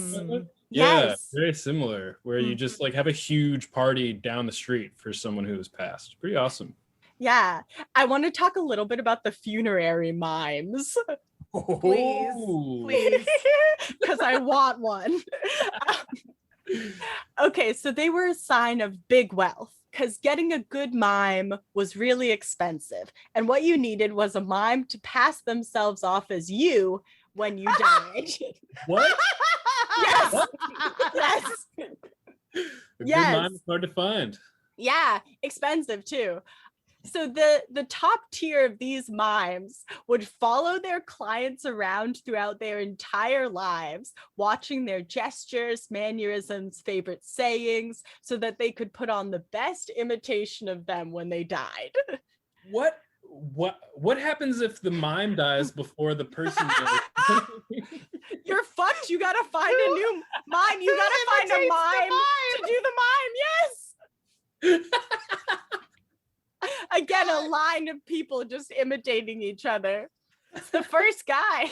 Yeah, yes. Very similar, where you just like have a huge party down the street for someone who has passed. Pretty awesome. Yeah. I want to talk a little bit about the funerary mimes. Please. Because I want one. Okay, so they were a sign of big wealth because getting a good mime was really expensive. And what you needed was a mime to pass themselves off as you when you died. What? Yes. What? Yes. A good mime is hard to find. Yeah, expensive too. So the top tier of these mimes would follow their clients around throughout their entire lives, watching their gestures, mannerisms, favorite sayings, so that they could put on the best imitation of them when they died. What happens if the mime dies before the person goes? You're fucked. You gotta find a new mime. You gotta find a mime to do the mime. Yes. Again, a line of people just imitating each other. It's the first guy.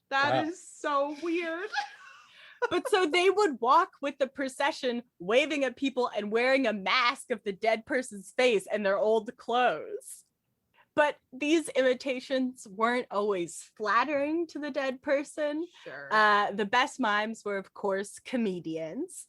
That is so weird. But so they would walk with the procession, waving at people and wearing a mask of the dead person's face and their old clothes. But these imitations weren't always flattering to the dead person. Sure. The best mimes were, of course, comedians.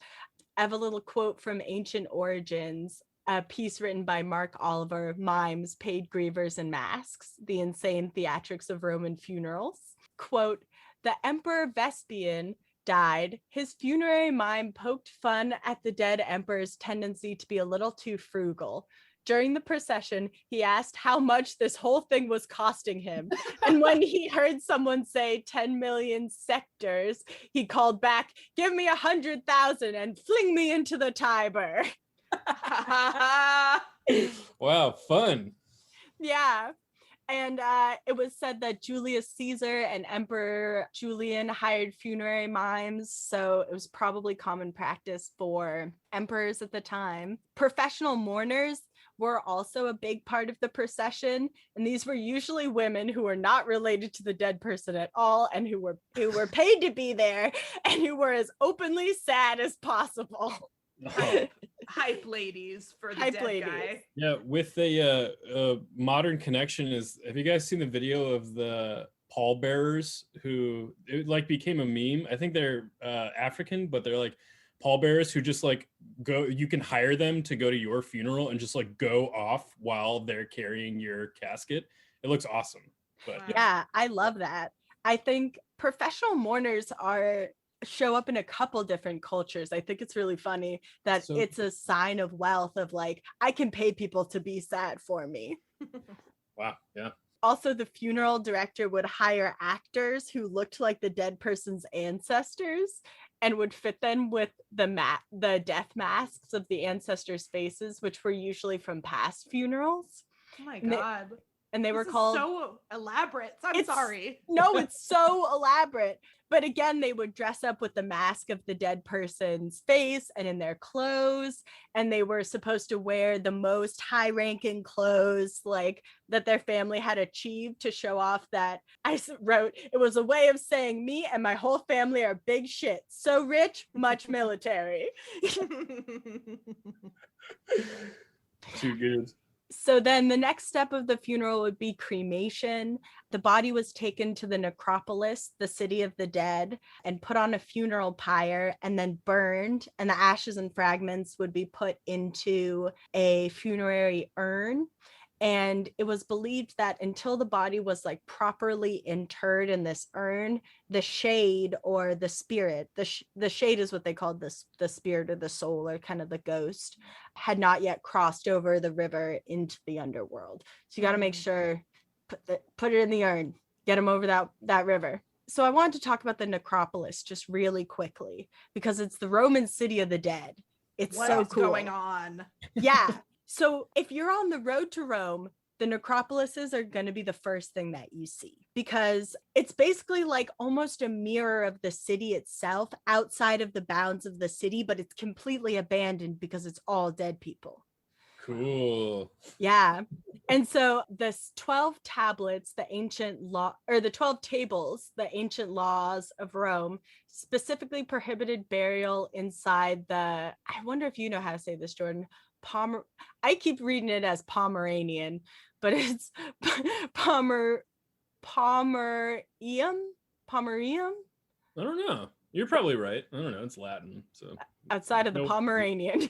I have a little quote from Ancient Origins, a piece written by Mark Oliver, Mimes, Paid Grievers, and Masks, the Insane Theatrics of Roman Funerals. Quote, "The Emperor Vespasian died. His funerary mime poked fun at the dead emperor's tendency to be a little too frugal. During the procession, he asked how much this whole thing was costing him. And when he heard someone say 10 million sectors, he called back, 'Give me 100,000 and fling me into the Tiber.'" Wow, fun. Yeah. And it was said that Julius Caesar and Emperor Julian hired funerary mimes, so it was probably common practice for emperors at the time. Professional mourners were also a big part of the procession, and these were usually women who were not related to the dead person at all and who were paid to be there and who were as openly sad as possible. Hype ladies for the Hype dead ladies. guy. Yeah, with a modern connection have you guys seen the video of the pallbearers who it like became a meme? I think they're African, but they're like pallbearers who just like go, you can hire them to go to your funeral and just like go off while they're carrying your casket. It looks awesome. But Yeah, I love that. I think professional mourners show up in a couple different cultures. I think it's really funny that it's a sign of wealth of like, I can pay people to be sad for me. Wow, yeah. Also, the funeral director would hire actors who looked like the dead person's ancestors and would fit them with the death masks of the ancestors' faces, which were usually from past funerals. Oh my God. And they were called so elaborate. I'm sorry. No, it's so elaborate. But again, they would dress up with the mask of the dead person's face and in their clothes. And they were supposed to wear the most high-ranking clothes like that their family had achieved to show off that I wrote, it was a way of saying me and my whole family are big shit. So rich, much military. Too good. So then the next step of the funeral would be cremation. The body was taken to the necropolis, the city of the dead, and put on a funeral pyre and then burned. And the ashes and fragments would be put into a funerary urn. And it was believed that until the body was like properly interred in this urn, the shade or the spirit, the shade is what they called this, the spirit or the soul or kind of the ghost, had not yet crossed over the river into the underworld. So you got to make sure, put it in the urn, get them over that river. So I wanted to talk about the necropolis just really quickly because it's the Roman city of the dead. It's what so is cool. going on? Yeah. So if you're on the road to Rome, the necropolises are going to be the first thing that you see because it's basically like almost a mirror of the city itself outside of the bounds of the city, but it's completely abandoned because it's all dead people. Cool. Yeah. And so the 12 tablets, the ancient law, or the 12 tables, the ancient laws of Rome, specifically prohibited burial inside I wonder if you know how to say this, Jordan. I keep reading it as Pomeranian, but it's Pomerium. I don't know. You're probably right. I don't know. It's Latin. So outside of the Pomeranian,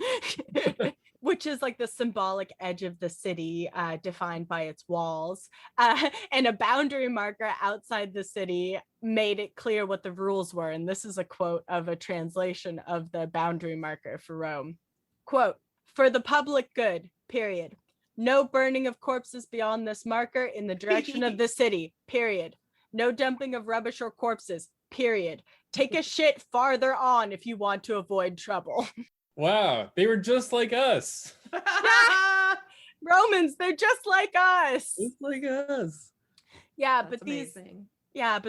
which is like the symbolic edge of the city, defined by its walls. And a boundary marker outside the city made it clear what the rules were. And this is a quote of a translation of the boundary marker for Rome. Quote, "For the public good, period. No burning of corpses beyond this marker in the direction of the city, period. No dumping of rubbish or corpses, period. Take a shit farther on if you want to avoid trouble." Wow, they were just like us. Yeah. Romans, they're just like us. Just like us. Yeah, That's but amazing.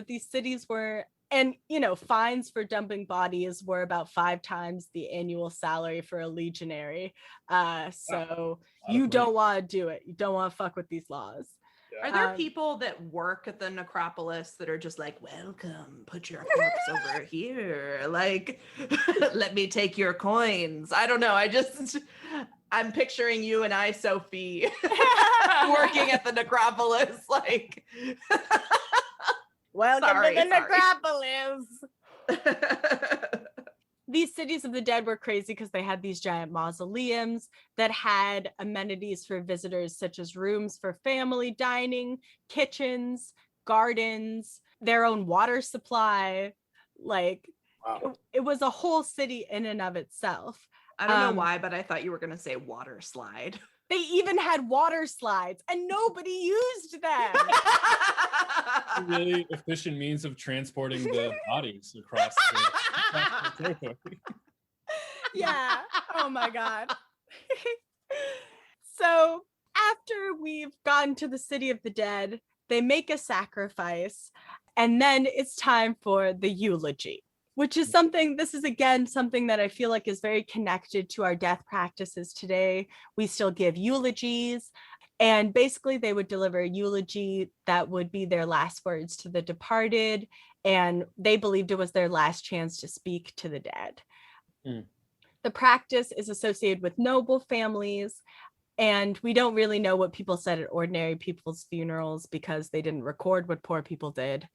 these cities were, and fines for dumping bodies were about 5 times the annual salary for a legionary. So you don't want to do it. You don't want to fuck with these laws. Are there people that work at the necropolis that are just like, welcome, put your corpse over here, like, let me take your coins? I don't know. I'm picturing you and I, Sophie, working at the necropolis, like, welcome sorry, to the necropolis. These cities of the dead were crazy because they had these giant mausoleums that had amenities for visitors, such as rooms for family dining, kitchens, gardens, their own water supply. Like, wow. It was a whole city in and of itself. I don't know why, but I thought you were going to say water slide. They even had water slides and nobody used them. A really efficient means of transporting the bodies across the territory. Yeah. Oh my God. So after we've gotten to the city of the dead, they make a sacrifice and then it's time for the eulogy, which is something that I feel like is very connected to our death practices today. We still give eulogies, and basically they would deliver a eulogy that would be their last words to the departed, and they believed it was their last chance to speak to the dead. The practice is associated with noble families, and we don't really know what people said at ordinary people's funerals because they didn't record what poor people did.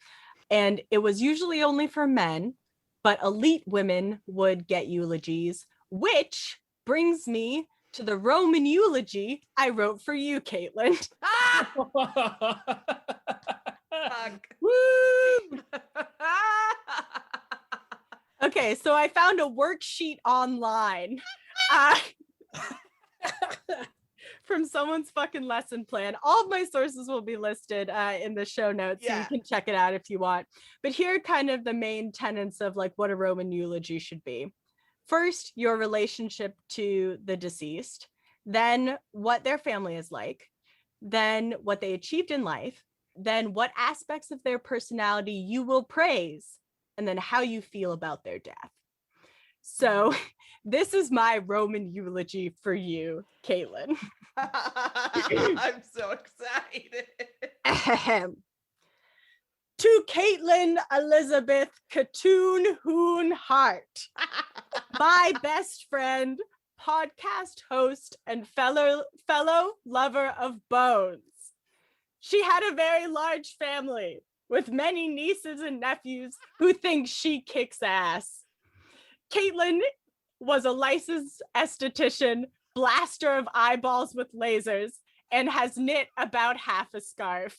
And it was usually only for men, but elite women would get eulogies, which brings me to the Roman eulogy I wrote for you, Katelyn. Woo! Okay, so I found a worksheet online from someone's fucking lesson plan. All of my sources will be listed in the show notes, so you can check it out if you want. But here are kind of the main tenets of like what a Roman eulogy should be. First, your relationship to the deceased, then what their family is like, then what they achieved in life, then what aspects of their personality you will praise, and then how you feel about their death. So this is my Roman eulogy for you, Katelyn. I'm so excited. To Katelyn Elizabeth Katoon Hoon Hart, my best friend, podcast host and fellow lover of bones. She had a very large family with many nieces and nephews who think she kicks ass. Katelyn was a licensed esthetician, blaster of eyeballs with lasers, and has knit about half a scarf.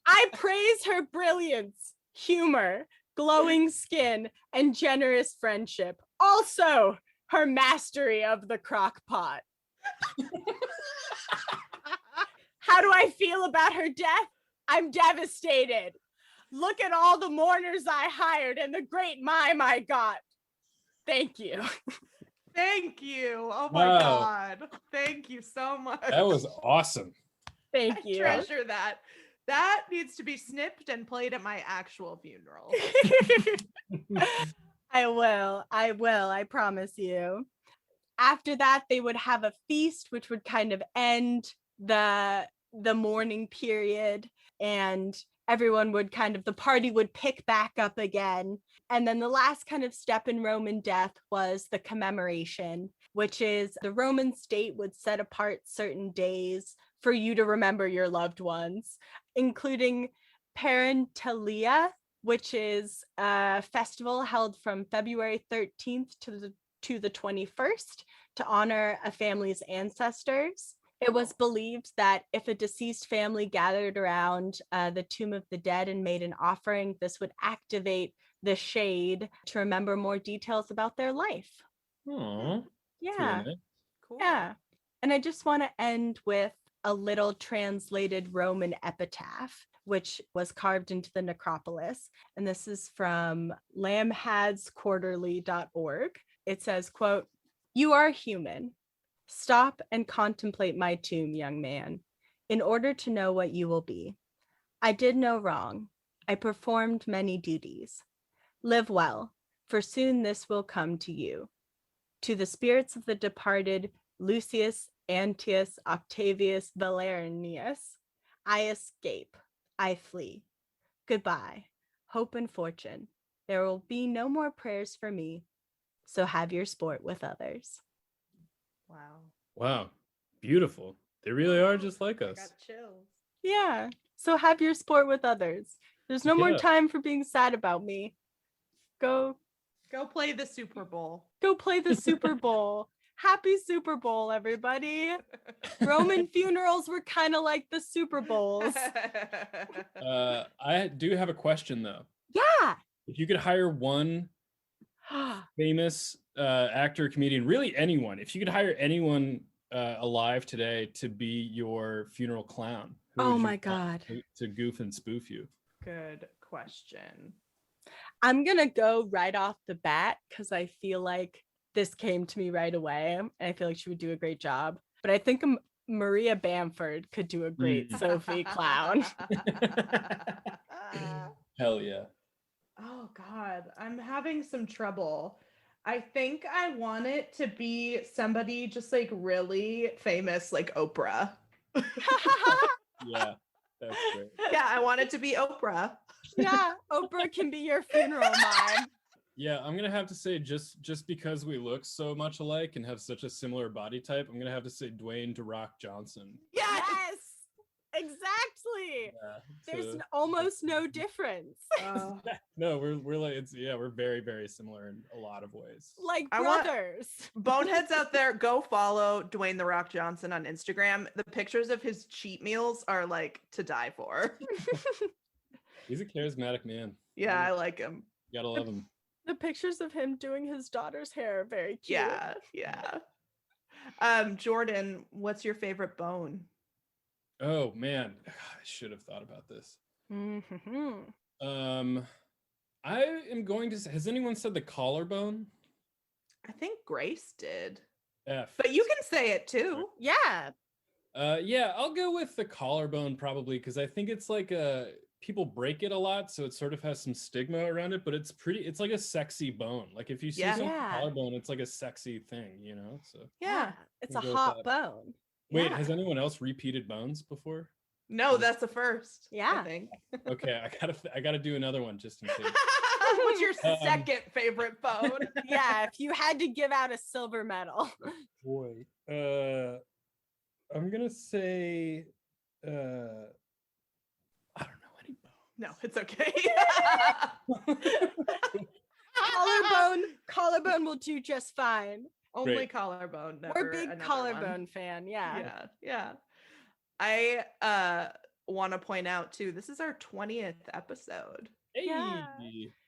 I praise her brilliance, humor, glowing skin, and generous friendship. Also, her mastery of the crock pot. How do I feel about her death? I'm devastated. Look at all the mourners I hired and the great mime I got. Thank you. Thank you. Oh my God. Thank you so much. That was awesome. Thank you. I treasure that. That needs to be snipped and played at my actual funeral. I will. I promise you. After that, they would have a feast, which would kind of end the mourning period, and everyone would the party would pick back up again. And then the last kind of step in Roman death was the commemoration, which is the Roman state would set apart certain days for you to remember your loved ones, including Parentalia, which is a festival held from February 13th to the 21st to honor a family's ancestors. It was believed that if a deceased family gathered around the tomb of the dead and made an offering, this would activate the shade to remember more details about their life. Aww. Yeah. Cool. Yeah. And I just want to end with a little translated Roman epitaph, which was carved into the necropolis. And this is from lambhadsquarterly.org. It says, quote, "You are human. Stop and contemplate my tomb, young man, in order to know what you will be. I did no wrong. I performed many duties. Live well, for soon this will come to you. To the spirits of the departed Lucius Antius Octavius Valerianus, I escape. I flee. Goodbye. Hope and fortune. There will be no more prayers for me. So have your sport with others." Wow. Beautiful. They really are just like us. I got chills. Yeah. So have your sport with others. There's no more time for being sad about me. Go play the Super Bowl. Go play the Super Bowl. Happy Super Bowl, everybody. Roman funerals were kind of like the Super Bowls. I do have a question though. Yeah. If you could hire one famous actor, comedian, really anyone, if you could hire anyone alive today to be your funeral clown, oh my God, to goof and spoof you? Good question. I'm gonna go right off the bat because I feel like this came to me right away, and I feel like she would do a great job. But I think Maria Bamford could do a great Sophie clown. Hell yeah. Oh God, I'm having some trouble. I think I want it to be somebody just like really famous, like Oprah. Yeah, that's great. Yeah, I want it to be Oprah. Yeah, Oprah can be your funeral mime. Yeah, I'm gonna have to say just because we look so much alike and have such a similar body type, I'm gonna have to say Dwayne "The Rock" Johnson. Yes, exactly. Yeah, There's almost no difference. No, we're like we're very, very similar in a lot of ways. Like brothers. Boneheads out there, go follow Dwayne "The Rock" Johnson on Instagram. The pictures of his cheat meals are like to die for. He's a charismatic man. Yeah, I like him. You gotta love him. The pictures of him doing his daughter's hair are very cute. Yeah. Jordan, what's your favorite bone? Oh man, I should have thought about this. Mm-hmm. I am going to say, has anyone said the collarbone? I think Grace did. F. But you can say it too. Yeah. Yeah, I'll go with the collarbone probably because I think it's like people break it a lot, so it sort of has some stigma around it, but it's like a sexy bone. Like if you see something collarbone, it's like a sexy thing, you know? So yeah, it's a hot bone. Wait, has anyone else repeated bones before? No, that's the first. Yeah. I think. Okay, I gotta do another one just in case. What's your second favorite bone? Yeah, if you had to give out a silver medal. Boy, I'm gonna say, I don't know any bone. No, it's okay. Collarbone will do just fine. Only Great. collarbone. Never We're a big another collarbone one. fan. Yeah. Yeah. I want to point out too, this is our 20th episode. Hey, Yeah.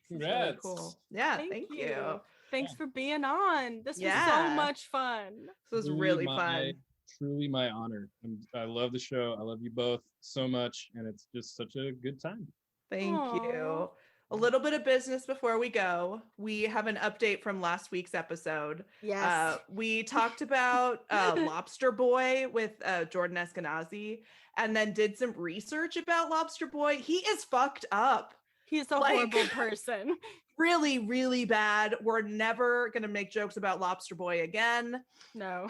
congrats. Really cool. Yeah, thank you. Thanks for being on. This was Yeah. so much fun. This was really fun. Truly my honor. I love the show. I love you both so much, and it's just such a good time. Thank you. Aw. A little bit of business before we go. We have an update from last week's episode. Yes. We talked about Lobster Boy with Jordan Eskenazi, and then did some research about Lobster Boy. He is fucked up. He's a horrible person. Really, really bad. We're never going to make jokes about Lobster Boy again. No.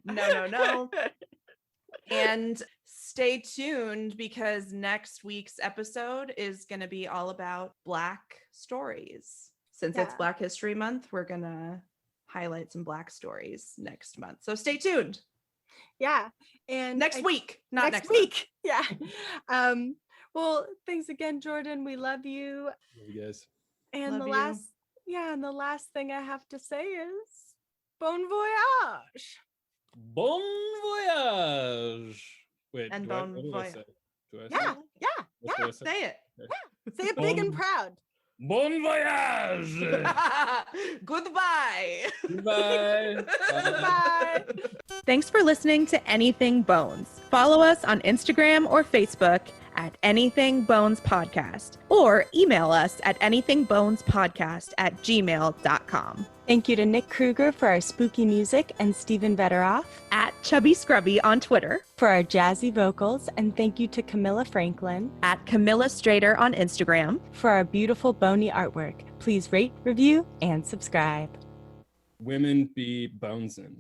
No. And stay tuned because next week's episode is going to be all about Black stories. Since it's Yeah. Black History Month, we're going to highlight some Black stories next month. So stay tuned. Yeah. And Next week, not next week. Yeah. Well, thanks again, Jordan. We love you. Love you guys. And Love you. and the last thing I have to say is bon voyage. Bon voyage. Wait, And what bon do I voyage. say? Do I say Yeah. it? Yeah. What do I say? Say it. Say it big and Bon- proud. Bon voyage. Goodbye. Bye. Bye. Thanks for listening to Anything Bones. Follow us on Instagram or Facebook at Anything Bones Podcast, or email us at anythingbonespodcast@gmail.com. Thank you to Nick Kruger for our spooky music and Stephen Vetteroff At Chubby Scrubby on Twitter, for our jazzy vocals, and thank you to Camilla Franklin at Camilla Strader on Instagram. for our beautiful bony artwork. Please rate, review, and subscribe. Women be bonesin'.